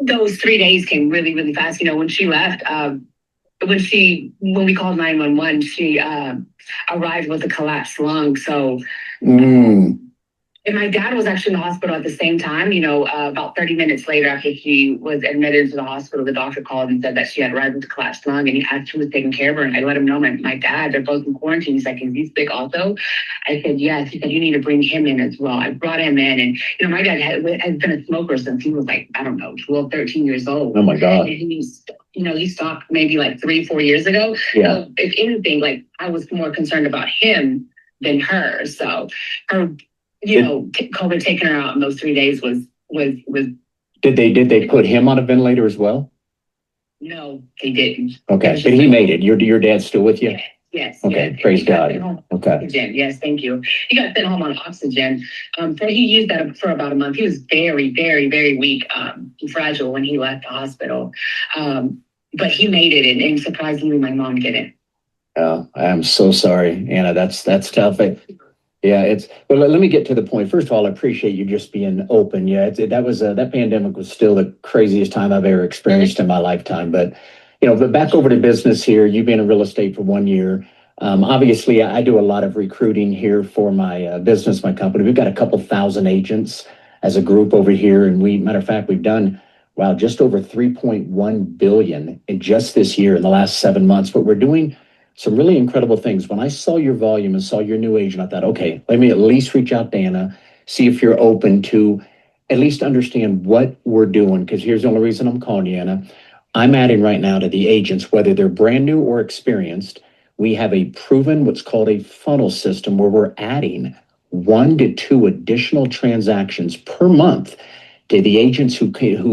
those 3 days came really, really fast. When she left, when we called 911, she arrived with a collapsed lung. So and my dad was actually in the hospital at the same time. About 30 minutes later, after she was admitted into the hospital, the doctor called and said that she had arrived with a collapsed lung, and he asked who was taking care of her. And I let him know my dad, they're both in quarantine. He's like, is he sick also? I said, yes. He said, you need to bring him in as well. I brought him in, and my dad has been a smoker since he was like, I don't know, 12, 13 years old. Oh my God. And he stopped maybe like 3-4 years ago. Yeah. So if anything, like I was more concerned about him than her. So her, COVID taking her out in those 3 days was. Did they put him on a ventilator as well? No, they didn't. Okay, but he made it. Your dad's still with you? Yes. Okay, yes. praise God. Okay. Oxygen. Yes, thank you. He got sent home on oxygen. So he used that for about a month. He was very, very, very weak, fragile when he left the hospital. But he made it, and surprisingly, my mom didn't. Oh, I'm so sorry, Anna. That's tough. But let me get to the point. First of all, I appreciate you just being open. Yeah, that pandemic was still the craziest time I've ever experienced in my lifetime. But back over to business here. You've been in real estate for 1 year. Obviously, I do a lot of recruiting here for my business, my company. We've got a couple thousand agents as a group over here, and matter of fact, we've done just over 3.1 billion in just this year in the last 7 months. But we're doing some really incredible things. When I saw your volume and saw your new agent, I thought, okay, let me at least reach out to Anna, see if you're open to at least understand what we're doing. Because here's the only reason I'm calling you, Anna. I'm adding right now to the agents, whether they're brand new or experienced. We have a proven what's called a funnel system where we're adding 1 to 2 additional transactions per month to the agents who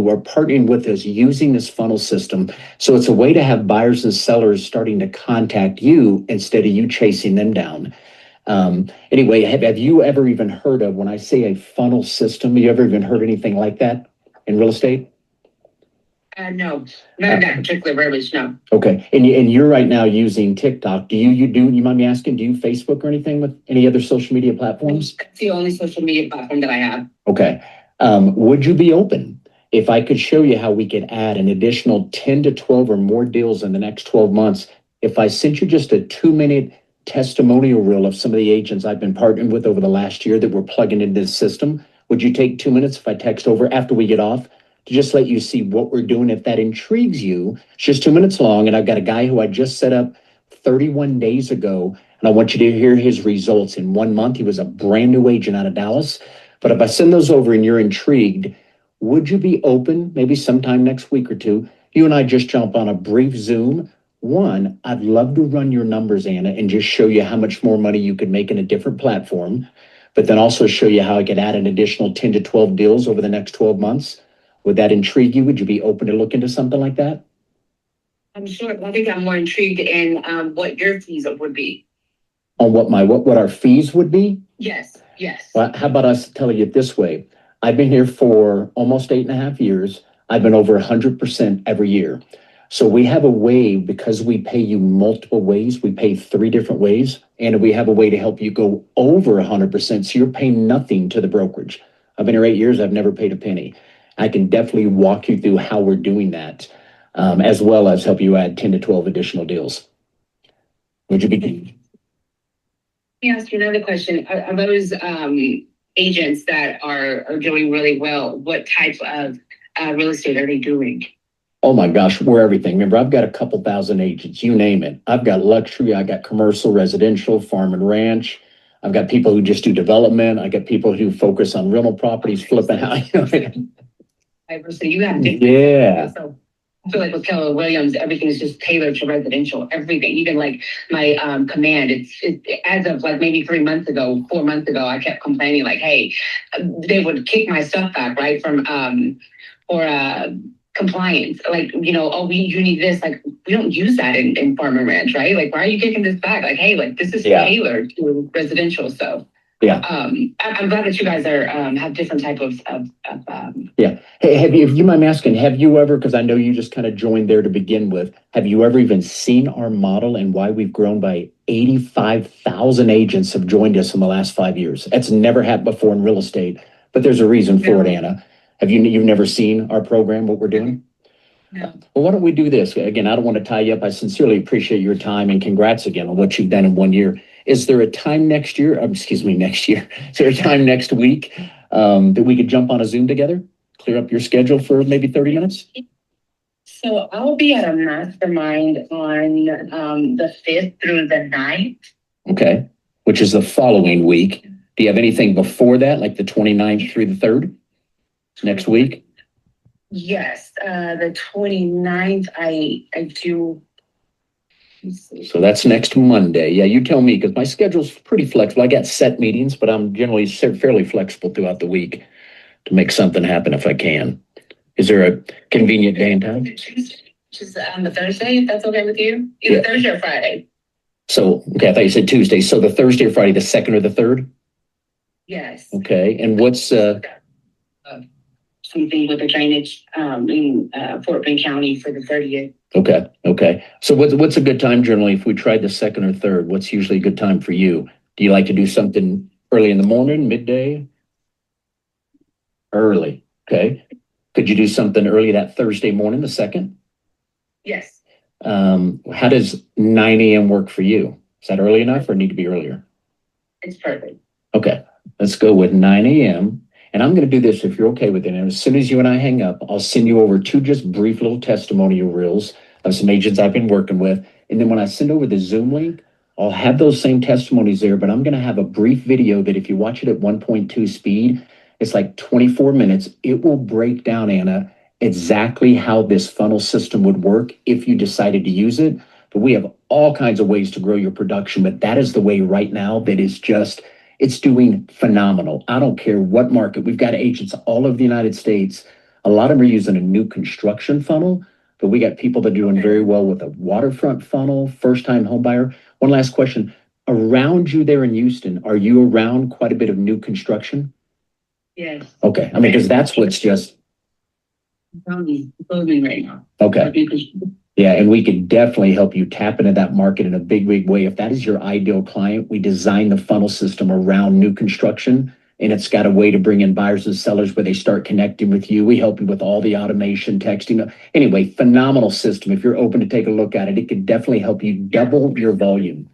are partnering with us using this funnel system. So it's a way to have buyers and sellers starting to contact you instead of you chasing them down. Anyway, have you ever even heard of, when I say a funnel system, you ever even heard anything like that in real estate? No, not that particular verbiage, no. Okay, and you're right now using TikTok. Do you mind me asking, do you Facebook or anything with any other social media platforms? It's the only social media platform that I have. Okay. Would you be open if I could show you how we could add an additional 10 to 12 or more deals in the next 12 months? If I sent you just a 2-minute testimonial reel of some of the agents I've been partnering with over the last year that we're plugging into this system, would you take 2 minutes if I text over after we get off to just let you see what we're doing? If that intrigues you, it's just 2 minutes long. And I've got a guy who I just set up 31 days ago, and I want you to hear his results in 1 month. He was a brand new agent out of Dallas. But if I send those over and you're intrigued, would you be open maybe sometime next week or two? You and I just jump on a brief Zoom. One, I'd love to run your numbers, Anna, and just show you how much more money you could make in a different platform, but then also show you how I could add an additional 10 to 12 deals over the next 12 months. Would that intrigue you? Would you be open to look into something like that? I'm sure. I think I'm more intrigued in what your fees would be. On what our fees would be? Yes. Well, how about us telling you it this way? I've been here for almost 8.5 years. I've been over 100% every year. So we have a way, because we pay you multiple ways, we pay 3 different ways, and we have a way to help you go over 100%. So you're paying nothing to the brokerage. I've been here 8 years. I've never paid a penny. I can definitely walk you through how we're doing that, as well as help you add 10 to 12 additional deals. Would you be? Let me ask you another question. Are those agents that are doing really well, what type of real estate are they doing? Oh my gosh, we're everything. Remember, I've got a couple thousand agents, you name it. I've got luxury, I got commercial, residential, farm and ranch. I've got people who just do development. I got people who focus on rental properties, flipping out. So you have different. Yeah. So I feel like with Keller Williams, everything is just tailored to residential. Everything, even like my command. It's as of like maybe 4 months ago, I kept complaining like, hey, they would kick my stuff back, right, from for compliance. Like, oh, you need this. Like, we don't use that in farm and ranch, right? Like, why are you kicking this back? Like, hey, like this is tailored to residential. So yeah, I'm glad that you guys are have different type of yeah. Hey, if you mind me asking, have you ever, because I know you just kind of joined there to begin with, have you ever even seen our model and why we've grown by 85,000 agents have joined us in the last 5 years? That's never happened before in real estate, but there's a reason for it, Anna. You've never seen our program, what we're doing? No. Well, why don't we do this? Again, I don't want to tie you up. I sincerely appreciate your time and congrats again on what you've done in 1 year. Is there a time next year? Next year. Is there a time next week that we could jump on a Zoom together? Clear up your schedule for maybe 30 minutes? So I'll be at a mastermind on the 5th through the 9th. Okay. Which is the following week. Do you have anything before that, like the 29th through the 3rd? Next week? Yes, the 29th, I do. So that's next Monday. Yeah, you tell me, because my schedule's pretty flexible. I got set meetings, but I'm generally fairly flexible throughout the week to make something happen if I can. Is there a convenient day and time? Which is on the Thursday, if that's okay with you? Either Thursday or Friday. So, okay, I thought you said Tuesday. So the Thursday or Friday, the 2nd or the 3rd? Yes. Okay, and what's something with the drainage in Fort Bend County for the 30th. Okay. So what's a good time generally if we tried the 2nd or 3rd? What's usually a good time for you? Do you like to do something early in the morning, midday? Early, okay. Could you do something early that Thursday morning, the 2nd? Yes. How does 9 a.m. work for you? Is that early enough or need to be earlier? It's perfect. Okay, let's go with 9 a.m. And I'm going to do this if you're okay with it. And as soon as you and I hang up, I'll send you over two just brief little testimonial reels of some agents I've been working with. And then when I send over the Zoom link, I'll have those same testimonies there, but I'm going to have a brief video that if you watch it at 1.2 speed, it's like 24 minutes. It will break down, Anna, exactly how this funnel system would work if you decided to use it. But we have all kinds of ways to grow your production, but that is the way right now that is just, it's doing phenomenal. I don't care what market. We've got agents all over the United States. A lot of them are using a new construction funnel, but we got people that are doing very well with a waterfront funnel, first-time home buyer. One last question. Around you there in Houston, are you around quite a bit of new construction? Yes. Okay, I mean, because that's what's just, Closing right now. okay. Yeah, and we could definitely help you tap into that market in a big, big way. If that is your ideal client, we design the funnel system around new construction, and it's got a way to bring in buyers and sellers where they start connecting with you. We help you with all the automation, texting. Anyway, phenomenal system. If you're open to take a look at it, it could definitely help you double your volume.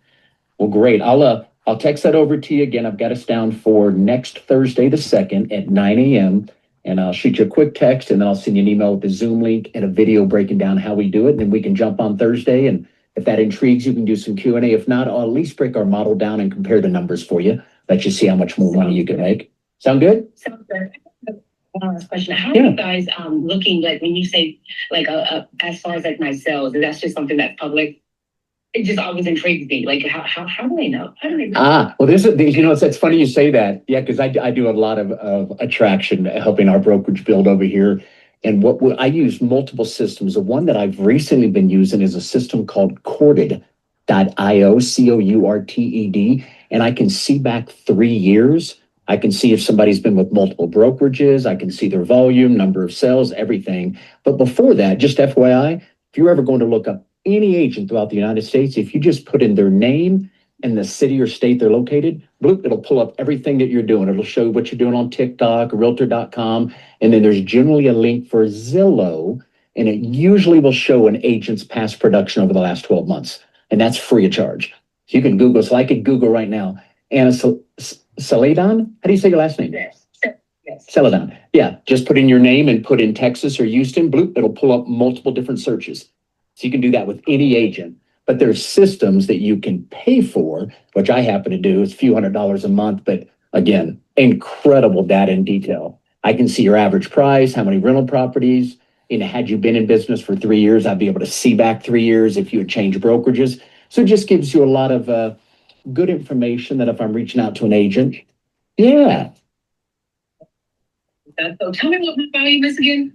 Well, great. I'll text that over to you again. I've got us down for next Thursday, the 2nd at 9 a.m. And I'll shoot you a quick text and then I'll send you an email with the Zoom link and a video breaking down how we do it. And then we can jump on Thursday. And if that intrigues you, can do some Q&A. If not, I'll at least break our model down and compare the numbers for you. Let you see how much more money you can make. Sound good? Sounds good. One last question. How Yeah. are you guys looking, like when you say like as far as like my sales, that's just something that's public? It just always intrigues me. Like how do they know? How do they know? Well, it's funny you say that. Yeah, because I do a lot of attraction helping our brokerage build over here. And I use multiple systems. The one that I've recently been using is a system called Courted.io, Courted. And I can see back 3 years. I can see if somebody's been with multiple brokerages. I can see their volume, number of sales, everything. But before that, just FYI, if you're ever going to look up any agent throughout the United States, if you just put in their name and the city or state they're located, bloop, it'll pull up everything that you're doing. It'll show you what you're doing on TikTok, Realtor.com, and then there's generally a link for Zillow, and it usually will show an agent's past production over the last 12 months, and that's free of charge. So you can Google, so I could Google right now, Anna Saladon? How do you say your last name? Yes. Yes. Celadon. Yeah, just put in your name and put in Texas or Houston, bloop, it'll pull up multiple different searches. So you can do that with any agent, but there's systems that you can pay for, which I happen to do. It's a few $100s a month, but again, incredible data and detail. I can see your average price, how many rental properties, had you been in business for 3 years, I'd be able to see back 3 years if you had changed brokerages. So it just gives you a lot of good information that if I'm reaching out to an agent, yeah. So tell me what my volume is again.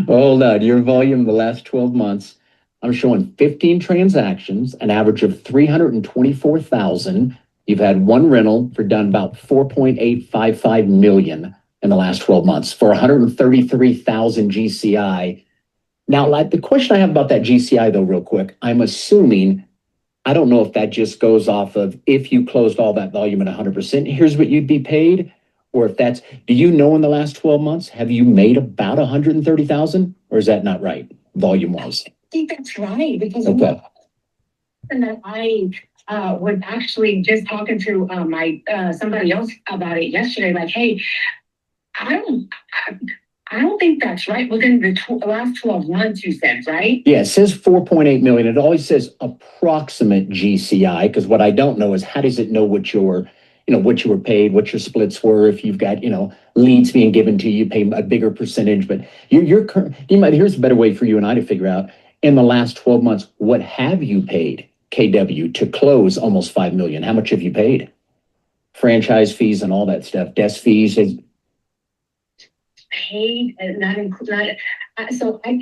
Hold on, your volume the last 12 months, I'm showing 15 transactions, an average of 324,000. You've had one rental for done about 4.855 million in the last 12 months for 133,000 GCI. Now, like the question I have about that GCI though, real quick, I'm assuming, I don't know if that just goes off of if you closed all that volume at 100%, here's what you'd be paid. Or if that's, do you know in the last 12 months, have you made about 130,000? Or is that not right, volume wise? I think that's right because Okay. that I was actually just talking to my somebody else about it yesterday. Like, hey, I don't think that's right. Within the last 12 months, you said, right? Yeah, it says 4.8 million. It always says approximate GCI because what I don't know is how does it know what what you were paid, what your splits were, if you've got, leads being given to you, pay a bigger percentage. But here's a better way for you and I to figure out in the last 12 months, what have you paid KW to close almost 5 million? How much have you paid? Franchise fees and all that stuff, desk fees. Paid and not included. So I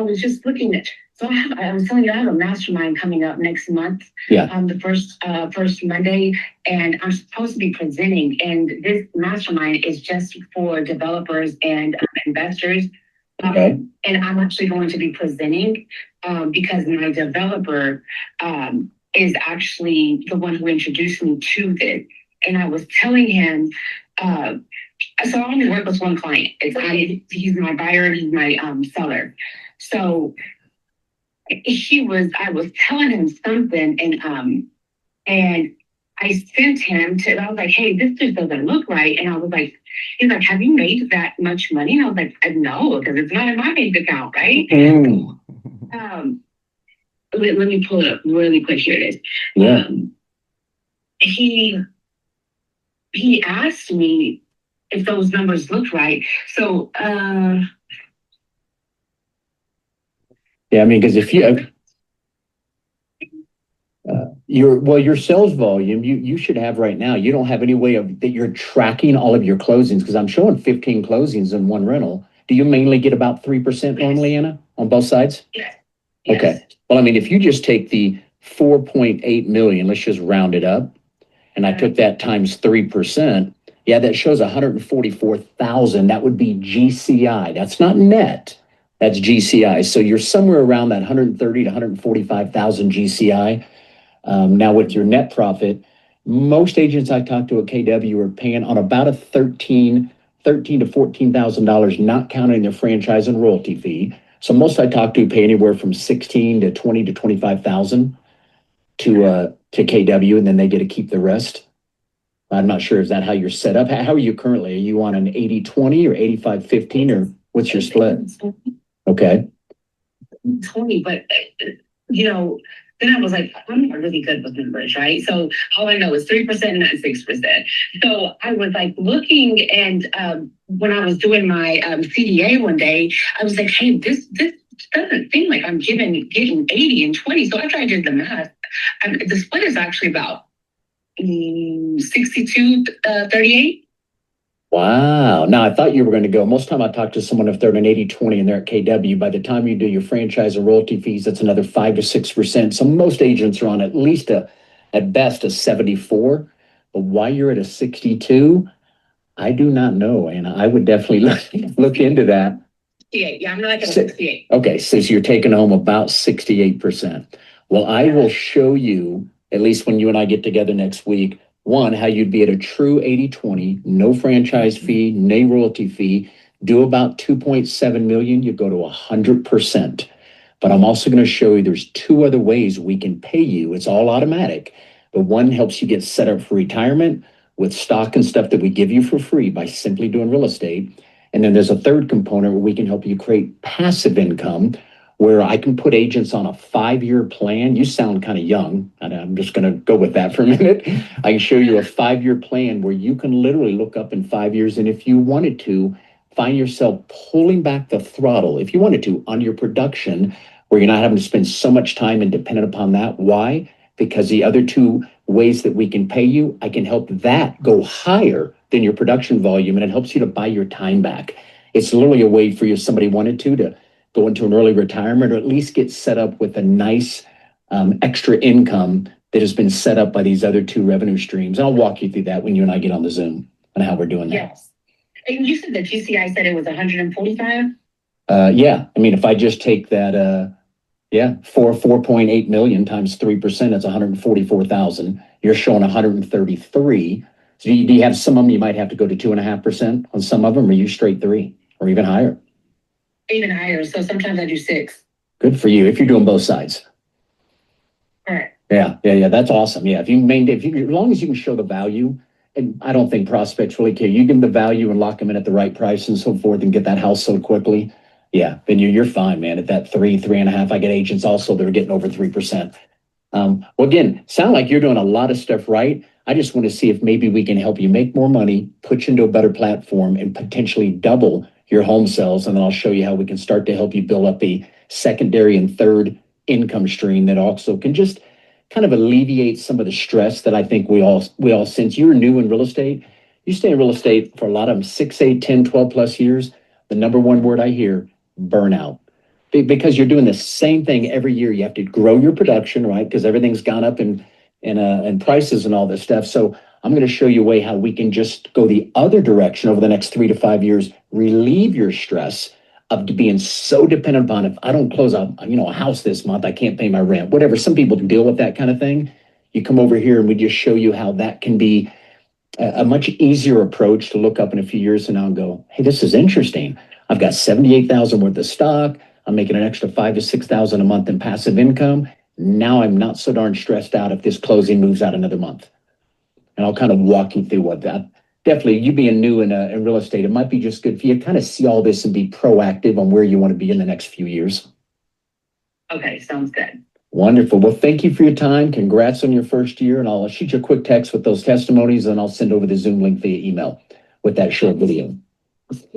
was just looking at. So I was telling you I have a mastermind coming up next month. Yeah. The first Monday, and I'm supposed to be presenting. And this mastermind is just for developers and investors. Okay. And I'm actually going to be presenting because my developer is actually the one who introduced me to this. And I was telling him. So I only work with one client. He's my buyer, he's my seller. So I was telling him something, and I sent him to, I was like, hey, this just doesn't look right. And I was like, he's like, have you made that much money? And I was like, no, because it's not in my bank account, right? Um, let me pull it up really quick. Here it is. Yeah. He asked me if those numbers looked right. So Yeah, I mean, because if you your sales volume, you should have right now. You don't have any way of that you're tracking all of your closings, because I'm showing 15 closings in one rental. Do you mainly get about 3% normally, Anna, on both sides? yes. Okay. Well, I mean, if you just take the 4.8 million, let's just round it up, and I took that times 3%, yeah, that shows 144,000. That would be GCI. That's not net. That's GCI. So you're somewhere around that 130 to 145,000 GCI. Now with your net profit, most agents I talk to at KW are paying on about a thirteen to $14,000, not counting their franchise and royalty fee. So most I talk to pay anywhere from 16 to 20 to 25,000 to KW, and then they get to keep the rest. I'm not sure, is that how you're set up? How are you currently? Are you on an 80-20 or 85-15, or what's your split? Okay. 20, but then I was like, I'm not really good with numbers, right? So all I know is 3%, not 6%. So I was like looking, and when I was doing my CDA one day, I was like, hey, this doesn't seem like I'm getting 80 and 20. So after I did the math, the split is actually about 62, 38. Wow. Now, I thought you were going to go. Most time I talk to someone, if they're at an 80-20 and they're at KW, by the time you do your franchise and royalty fees, that's another 5 to 6%. So most agents are on at least at best a 74. But why you're at a 62, I do not know. And I would definitely look into that. 68. Yeah, I'm not at 68. Okay, so you're taking home about 68%. Well, I will show you, at least when you and I get together next week, one, how you'd be at a true 80-20, no franchise fee, no royalty fee, do about 2.7 million, you go to 100%. But I'm also going to show you there's two other ways we can pay you. It's all automatic, but one helps you get set up for retirement with stock and stuff that we give you for free by simply doing real estate. And then there's a third component where we can help you create passive income, where I can put agents on a 5-year plan. You sound kind of young, and I'm just going to go with that for a minute. I can show you a 5-year plan where you can literally look up in 5 years, and if you wanted to, find yourself pulling back the throttle, if you wanted to, on your production, where you're not having to spend so much time and dependent upon that. Why? Because the other two ways that we can pay you, I can help that go higher than your production volume, and it helps you to buy your time back. It's literally a way for you, if somebody wanted to go into an early retirement, or at least get set up with a nice extra income that has been set up by these other two revenue streams. And I'll walk you through that when you and I get on the Zoom on how we're doing that. Yes. And you said the GCI said it was 145? Yeah. I mean, if I just take that, 4.8 million times 3%, it's 144,000. You're showing 133. So do you have some of them you might have to go to 2.5% on some of them, or you straight 3 or even higher? Even higher. So sometimes I do 6. Good for you if you're doing both sides. All right. Yeah. That's awesome. Yeah. As long as you can show the value, and I don't think prospects really care. You give them the value and lock them in at the right price and so forth, and get that house sold quickly. Yeah, then you're fine, man. At that 3.5, I get agents also that are getting over 3%. Well, again, sound like you're doing a lot of stuff right. I just want to see if maybe we can help you make more money, put you into a better platform, and potentially double your home sales. And then I'll show you how we can start to help you build up a secondary and third income stream that also can just kind of alleviate some of the stress that I think we all since you're new in real estate, you stay in real estate for a lot of them 6, 8, 10, 12 plus years. The number one word I hear, burnout. Because you're doing the same thing every year. You have to grow your production, right? Because everything's gone up in prices and all this stuff. So I'm going to show you a way how we can just go the other direction over the next 3 to 5 years, relieve your stress of being so dependent upon, if I don't close a house this month, I can't pay my rent, whatever. Some people deal with that kind of thing. You come over here and we just show you how that can be a much easier approach to look up in a few years from now and go, hey, this is interesting. I've got 78,000 worth of stock. I'm making an extra 5 to 6 thousand a month in passive income. Now I'm not so darn stressed out if this closing moves out another month. And I'll kind of walk you through what that. Definitely, you being new in real estate, it might be just good for you to kind of see all this and be proactive on where you want to be in the next few years. Okay, sounds good. Wonderful. Well, thank you for your time. Congrats on your first year. And I'll shoot you a quick text with those testimonies, and I'll send over the Zoom link via email with that short video.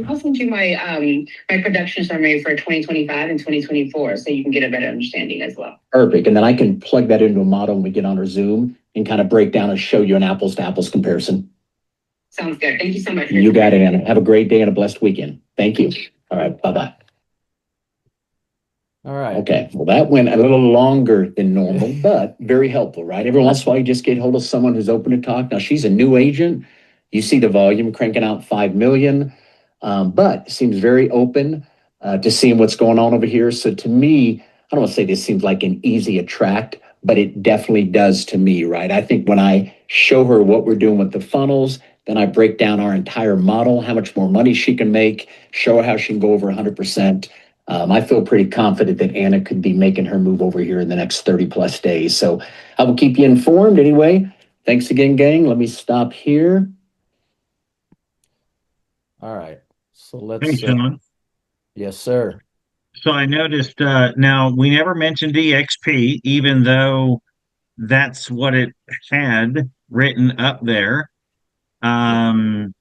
I'll send you my production summary for 2025 and 2024 so you can get a better understanding as well. Perfect. And then I can plug that into a model when we get on our Zoom and kind of break down and show you an apples to apples comparison. Sounds good. Thank you so much. You got it, Anna. Have a great day and a blessed weekend. Thank you. All right. Bye-bye. All right. Okay. Well, that went a little longer than normal, but very helpful, right? Every once in a while, you just get hold of someone who's open to talk. Now, she's a new agent. You see the volume cranking out 5 million, but seems very open to seeing what's going on over here. So to me, I don't want to say this seems like an easy attract, but it definitely does to me, right? I think when I show her what we're doing with the funnels, then I break down our entire model, how much more money she can make, show her how she can go over 100%. I feel pretty confident that Anna could be making her move over here in the next 30 plus days. So I will keep you informed anyway. Thanks again, gang. Let me stop here. All right. So Hey, Sean. yes, sir. So I noticed now we never mentioned EXP, even though that's what it had written up there. He And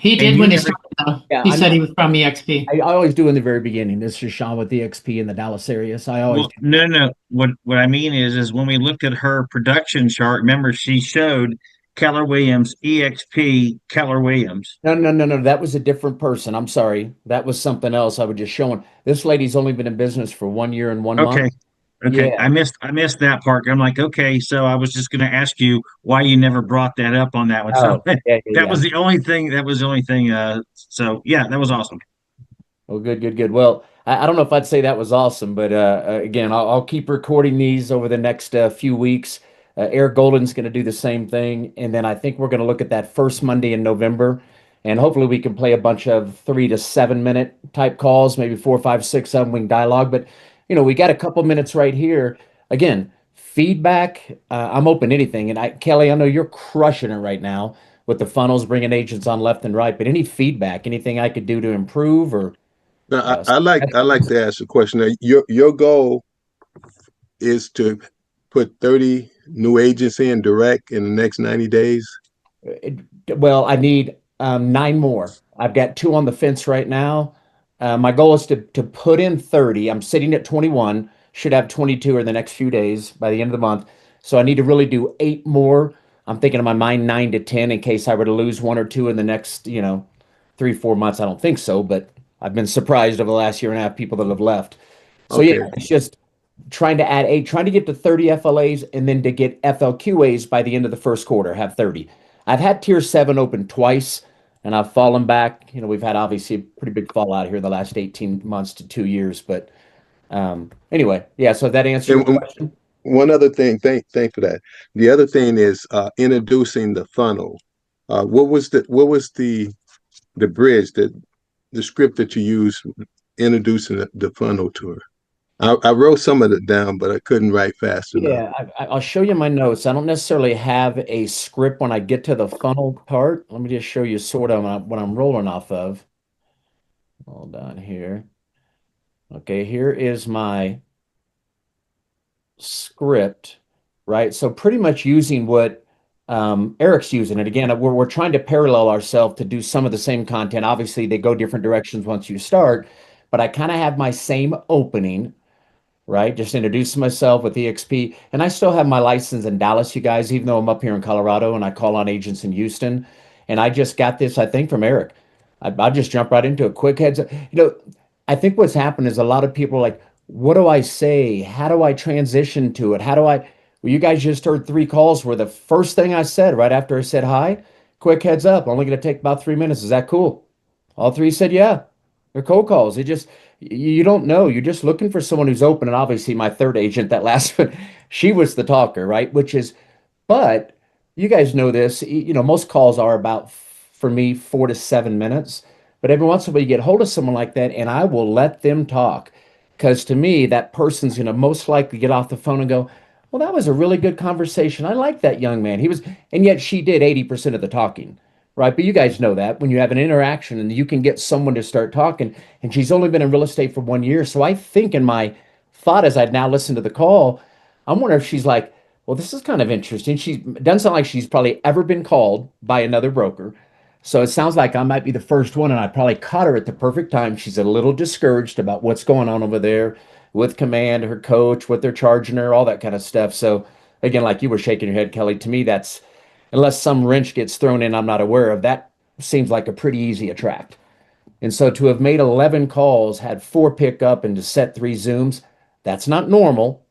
did you when he never- started, though. Yeah, He I said know. he was from EXP. I always do in the very beginning. This is Sean with EXP in the Dallas area. So I always Well, no. What I mean is when we looked at her production chart, remember she showed Keller Williams, EXP, Keller Williams. No. That was a different person. I'm sorry. That was something else I was just showing. This lady's only been in business for 1 year and 1 month. Okay. Okay. Yeah. I missed that part. I'm like, okay, so I was just gonna ask you why you never brought that up on that one. So Oh, yeah. that was the only thing. So yeah, that was awesome. Well, good. Well, I don't know if I'd say that was awesome, but again, I'll keep recording these over the next few weeks. Eric Golden's going to do the same thing, and then I think we're going to look at that first Monday in November, and hopefully we can play a bunch of 3 to 7 minute type calls, maybe 4, 5, 6, 7 wing dialogue. But we got a couple minutes right here. Again, feedback. I'm open to anything, and Kelly, I know you're crushing it right now with the funnels, bringing agents on left and right. But any feedback, anything I could do to improve or Now, uh, I like to ask a question. Now, your goal is to put 30 new agents in direct in the next 90 days. It- well, I need 9 more. I've got 2 on the fence right now. My goal is to put in 30. I'm sitting at 21. Should have 22 in the next few days by the end of the month. So I need to really do 8 more. I'm thinking in my mind 9 to 10 in case I were to lose 1 or 2 in the next 3, 4 months. I don't think so, but I've been surprised over the last year and a half people that have left. So yeah, Okay. it's just trying to get to 30 FLAs and then to get FLQAs by the end of the first quarter, have 30. I've had tier 7 open twice and I've fallen back. We've had obviously a pretty big fallout here in the last 18 months to 2 years. But anyway, yeah, so that answers your And question. one other thing, thank for that. The other thing is introducing the funnel. What was the bridge, the script that you use introducing the funnel to her? I wrote some of it down, but I couldn't write fast enough. Yeah, I'll show you my notes. I don't necessarily have a script when I get to the funnel part. Let me just show you sort of what I'm rolling off of. Hold on here. Okay, here is my script, right? So pretty much using what Eric's using. And again, we're trying to parallel ourselves to do some of the same content. Obviously, they go different directions once you start, but I kind of have my same opening, right? Just introducing myself with EXP. And I still have my license in Dallas, you guys, even though I'm up here in Colorado and I call on agents in Houston. And I just got this, I think, from Eric. I'll just jump right into it. Quick heads up. I think what's happened is a lot of people are like, what do I say? How do I transition to it? Well, you guys just heard 3 calls where the first thing I said right after I said hi, quick heads up, only going to take about 3 minutes. Is that cool? All 3 said, yeah. They're cold calls. You don't know. You're just looking for someone who's open. And obviously, my third agent, that last one, she was the talker, right? But you guys know this. Most calls are about, for me, 4 to 7 minutes. But every once in a while, you get hold of someone like that, and I will let them talk. Because to me, that person's going to most likely get off the phone and go, well, that was a really good conversation. I like that young man. He was, and yet she did 80% of the talking, right? But you guys know that when you have an interaction and you can get someone to start talking, and she's only been in real estate for 1 year. So I think in my thought as I'd now listened to the call, I'm wondering if she's like, well, this is kind of interesting. She doesn't sound like she's probably ever been called by another broker. So it sounds like I might be the first one, and I probably caught her at the perfect time. She's a little discouraged about what's going on over there with Command, her coach, what they're charging her, all that kind of stuff. So again, like you were shaking your head, Kelly, to me, that's unless some wrench gets thrown in I'm not aware of, that seems like a pretty easy attract. And so to have made 11 calls, had 4 pick up, and to set 3 Zooms, that's not normal.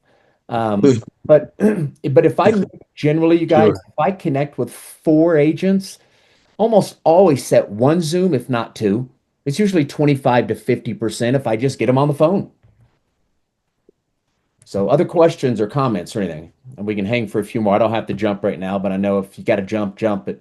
But if I generally, you guys, Sure. if I connect with 4 agents, almost always set 1 Zoom, if not 2. It's usually 25 to 50% if I just get them on the phone. So other questions or comments or anything, and we can hang for a few more. I don't have to jump right now, but I know if you got to jump, jump. But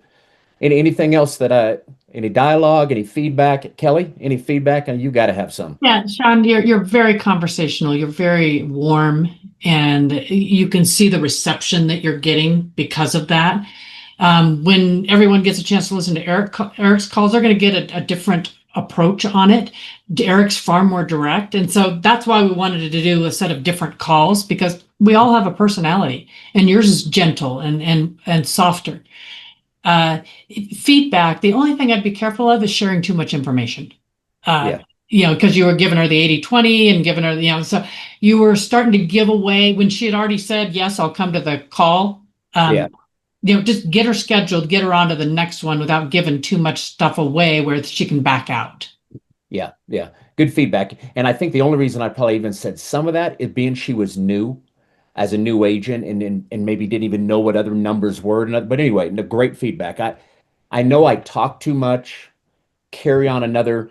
anything else that any dialogue, any feedback, Kelly? Any feedback? And you got to have some. Yeah, Sean, you're very conversational. You're very warm, and you can see the reception that you're getting because of that. When everyone gets a chance to listen to Eric's calls, they're going to get a different approach on it. Eric's far more direct, and so that's why we wanted to do a set of different calls, because we all have a personality, and yours is gentle and softer. Uh, Feedback, the only thing I'd be careful of is sharing too much information. Yeah. Because you were giving her the 80/20 and giving her, so you were starting to give away when she had already said, yes, I'll come to the call. Yeah. Just get her scheduled, get her on to the next one without giving too much stuff away where she can back out. Yeah. Yeah. Good feedback. And I think the only reason I probably even said some of that is being she was new as a new agent and maybe didn't even know what other numbers were. But anyway, no, great feedback. I know I talk too much, carry on another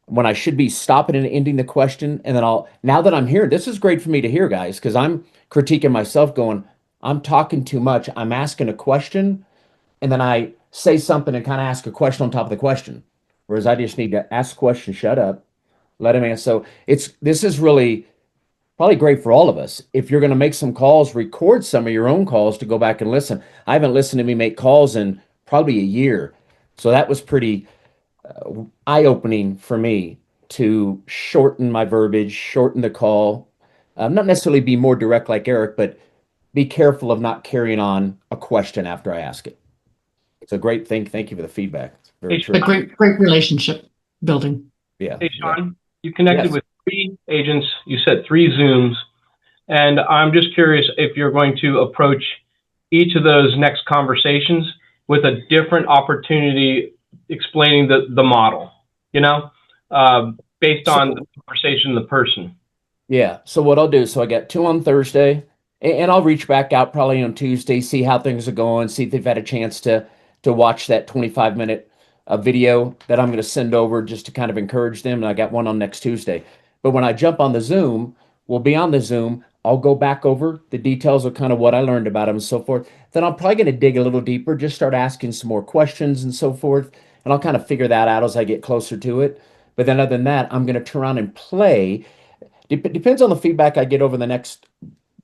when I should be stopping and ending the question. And then now that I'm here, this is great for me to hear, guys, because I'm critiquing myself going, I'm talking too much. I'm asking a question, and then I say something and kind of ask a question on top of the question. Whereas I just need to ask a question, shut up, let him answer. So this is really probably great for all of us. If you're going to make some calls, record some of your own calls to go back and listen. I haven't listened to me make calls in probably a year. So that was pretty eye-opening for me to shorten my verbiage, shorten the call, not necessarily be more direct like Eric, but be careful of not carrying on a question after I ask it. It's a great thing. Thank you for the feedback. It's very Hey, true. A great relationship building. Yeah. Hey, Yeah. Sean, you connected Yes. with 3 agents. You said 3 Zooms. And I'm just curious if you're going to approach each of those next conversations with a different opportunity explaining the model, based on the conversation of the person. Yeah. So what I'll do, so I got 2 on Thursday, and I'll reach back out probably on Tuesday, see how things are going, see if they've had a chance to watch that 25-minute video that I'm going to send over just to kind of encourage them. And I got one on next Tuesday. But when I jump on the Zoom, we'll be on the Zoom. I'll go back over the details of kind of what I learned about them and so forth. Then I'm probably going to dig a little deeper, just start asking some more questions and so forth. And I'll kind of figure that out as I get closer to it. But then other than that, I'm going to turn around and play. Depends on the feedback I get over the next.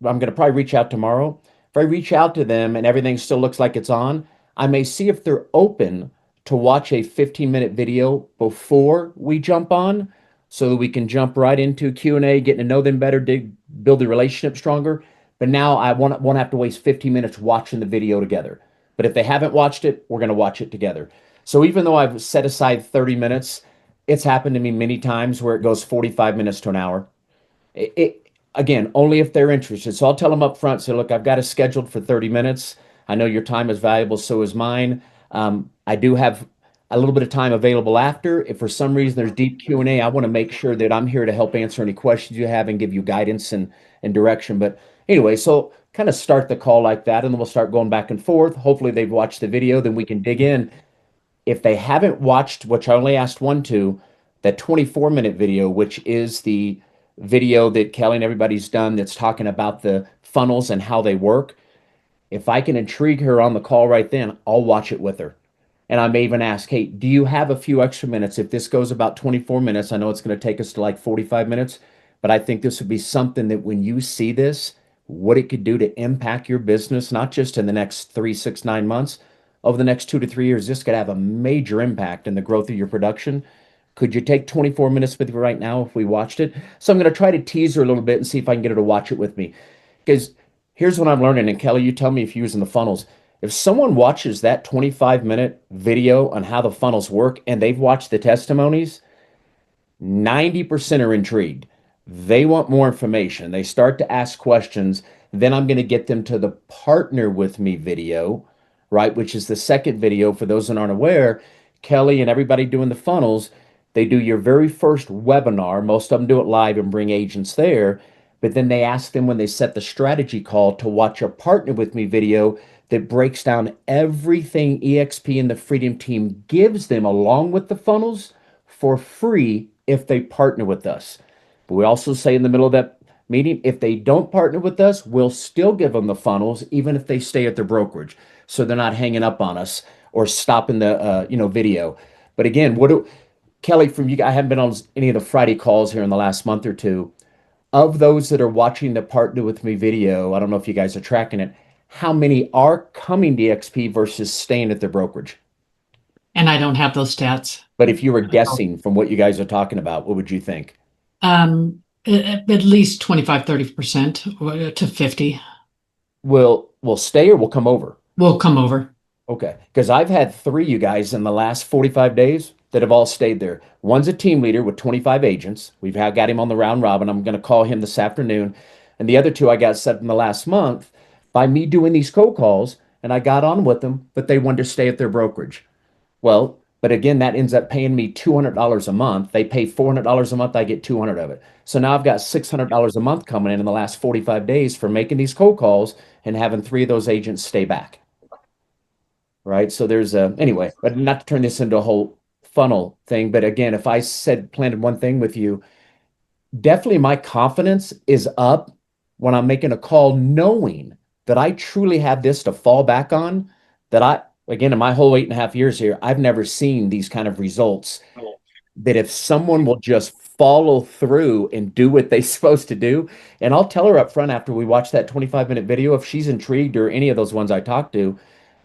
I'm going to probably reach out tomorrow. If I reach out to them and everything still looks like it's on, I may see if they're open to watch a 15-minute video before we jump on so that we can jump right into Q&A, getting to know them better, build the relationship stronger. But now I won't have to waste 15 minutes watching the video together. But if they haven't watched it, we're going to watch it together. So even though I've set aside 30 minutes, it's happened to me many times where it goes 45 minutes to an hour. Again, only if they're interested. So I'll tell them up front, say, look, I've got it scheduled for 30 minutes. I know your time is valuable, so is mine. I do have a little bit of time available after. If for some reason there's deep Q&A, I want to make sure that I'm here to help answer any questions you have and give you guidance and direction. But anyway, so kind of start the call like that, and then we'll start going back and forth. Hopefully they've watched the video, then we can dig in. If they haven't watched, which I only asked one to, that 24-minute video, which is the video that Kelly and everybody's done that's talking about the funnels and how they work. If I can intrigue her on the call right then, I'll watch it with her. And I may even ask, hey, do you have a few extra minutes? If this goes about 24 minutes, I know it's going to take us to like 45 minutes, but I think this would be something that when you see this, what it could do to impact your business, not just in the next 3, 6, 9 months, over the next 2 to 3 years, this could have a major impact in the growth of your production. Could you take 24 minutes with me right now if we watched it? So I'm going to try to tease her a little bit and see if I can get her to watch it with me. Because here's what I'm learning, and Kelly, you tell me if you're using the funnels. If someone watches that 25-minute video on how the funnels work and they've watched the testimonies, 90% are intrigued. They want more information. They start to ask questions. Then I'm going to get them to the partner with me video, right? Which is the second video. For those that aren't aware, Kelly and everybody doing the funnels, they do your very first webinar. Most of them do it live and bring agents there. But then they ask them when they set the strategy call to watch a partner with me video that breaks down everything EXP and the Freedom Team gives them along with the funnels for free if they partner with us. But we also say in the middle of that meeting, if they don't partner with us, we'll still give them the funnels, even if they stay at their brokerage. So they're not hanging up on us or stopping the video. But again, Kelly, from you, I haven't been on any of the Friday calls here in the last month or two. Of those that are watching the partner with me video, I don't know if you guys are tracking it, how many are coming to EXP versus staying at their brokerage? And I don't have those stats. But if you were guessing from what you guys are talking about, what would you think? At least 25, 30% to 50 Will stay or will come over? will come over. Okay. Because I've had 3 you guys in the last 45 days that have all stayed there. One's a team leader with 25 agents. Got him on the round robin. I'm going to call him this afternoon. And the other 2 I got set in the last month by me doing these cold calls, and I got on with them, but they wanted to stay at their brokerage. Well, but again, that ends up paying me $200 a month. They pay $400 a month. I get 200 of it. So now I've got $600 a month coming in the last 45 days for making these cold calls and having 3 of those agents stay back. Right. So there's anyway, but not to turn this into a whole funnel thing. But again, if I planted one thing with you, definitely my confidence is up when I'm making a call, knowing that I truly have this to fall back on. Again, in my whole 8.5 years here, I've never seen these kind of results. That if someone will just follow through and do what they're supposed to do, and I'll tell her up front after we watch that 25-minute video, if she's intrigued or any of those ones I talked to,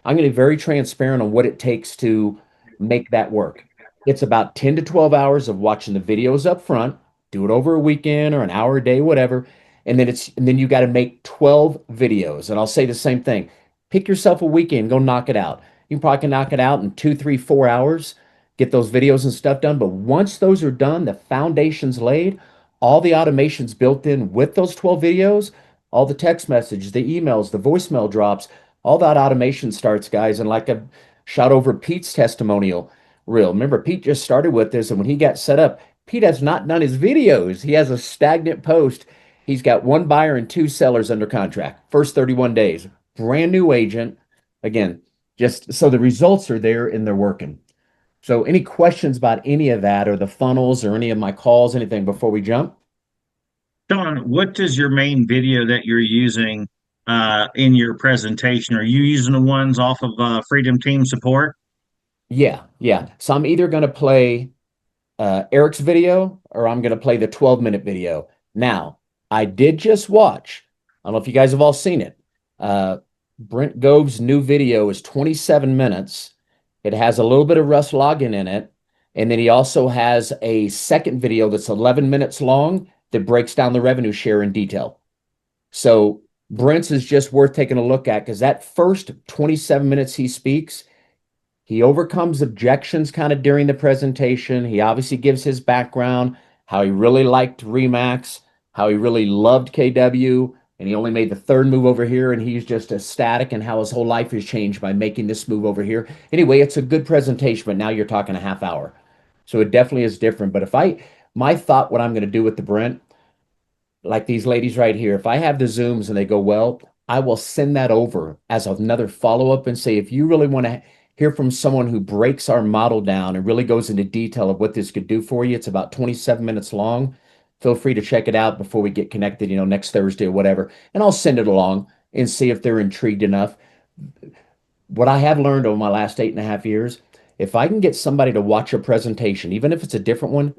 I'm going to be very transparent on what it takes to make that work. It's about 10 to 12 hours of watching the videos up front, do it over a weekend or an hour a day, whatever. And then you got to make 12 videos. And I'll say the same thing. Pick yourself a weekend, go knock it out. You probably can knock it out in 2, 3, 4 hours, get those videos and stuff done. But once those are done, the foundation's laid, all the automation's built in with those 12 videos, all the text messages, the emails, the voicemail drops, all that automation starts, guys. And like I shot over Pete's testimonial reel. Remember, Pete just started with this, and when he got set up, Pete has not done his videos. He has a stagnant post. He's got 1 buyer and 2 sellers under contract. First 31 days. Brand new agent. Again, just so the results are there and they're working. So any questions about any of that or the funnels or any of my calls, anything before we jump? Don, what is your main video that you're using in your presentation? Are you using the ones off of Freedom Team Support? Yeah, yeah. So I'm either going to play Eric's video or I'm going to play the 12-minute video. Now, I did just watch, I don't know if you guys have all seen it. Brent Gove's new video is 27 minutes. It has a little bit of Russ Logan in it. And then he also has a second video that's 11 minutes long that breaks down the revenue share in detail. So Brent's is just worth taking a look at because that first 27 minutes he speaks, he overcomes objections kind of during the presentation. He obviously gives his background, how he really liked Remax, how he really loved KW, and he only made the 3rd move over here, and he's just ecstatic, and how his whole life has changed by making this move over here. Anyway, it's a good presentation, but now you're talking a half hour. So it definitely is different. But my thought, what I'm going to do with the Brent, like these ladies right here, if I have the Zooms and they go well, I will send that over as another follow-up and say, if you really want to hear from someone who breaks our model down and really goes into detail of what this could do for you, it's about 27 minutes long. Feel free to check it out before we get connected, next Thursday or whatever. And I'll send it along and see if they're intrigued enough. What I have learned over my last 8.5 years, If I can get somebody to watch a presentation, even if it's a different one,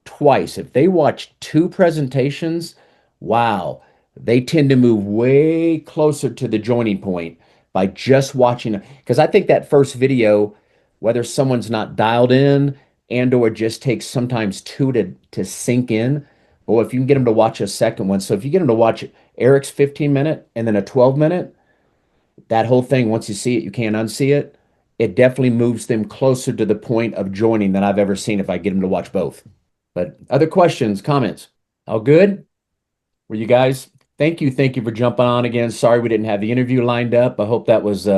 twice, if they watch two presentations, wow, they tend to move way closer to the joining point by just watching. Because I think that first video, whether someone's not dialed in and or just takes sometimes two to sink in, or if you can get them to watch a second one. So if you get them to watch Eric's 15-minute and then a 12-minute, that whole thing, once you see it, you can't unsee it. It definitely moves them closer to the point of joining than I've ever seen if I get them to watch both. But other questions, comments? All good? Were you guys? Thank you for jumping on again. Sorry we didn't have the interview lined up. I hope that was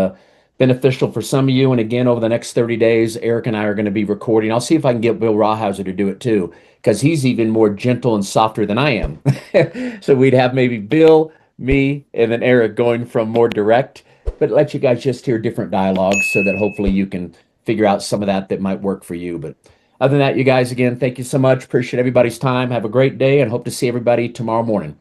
beneficial for some of you. And again, over the next 30 days, Eric and I are going to be recording. I'll see if I can get Bill Rawhauser to do it too, because he's even more gentle and softer than I am. So we'd have maybe Bill, me, and then Eric going from more direct, but let you guys just hear different dialogues so that hopefully you can figure out some of that might work for you. But other than that, you guys, again, thank you so much. Appreciate everybody's time. Have a great day and hope to see everybody tomorrow morning.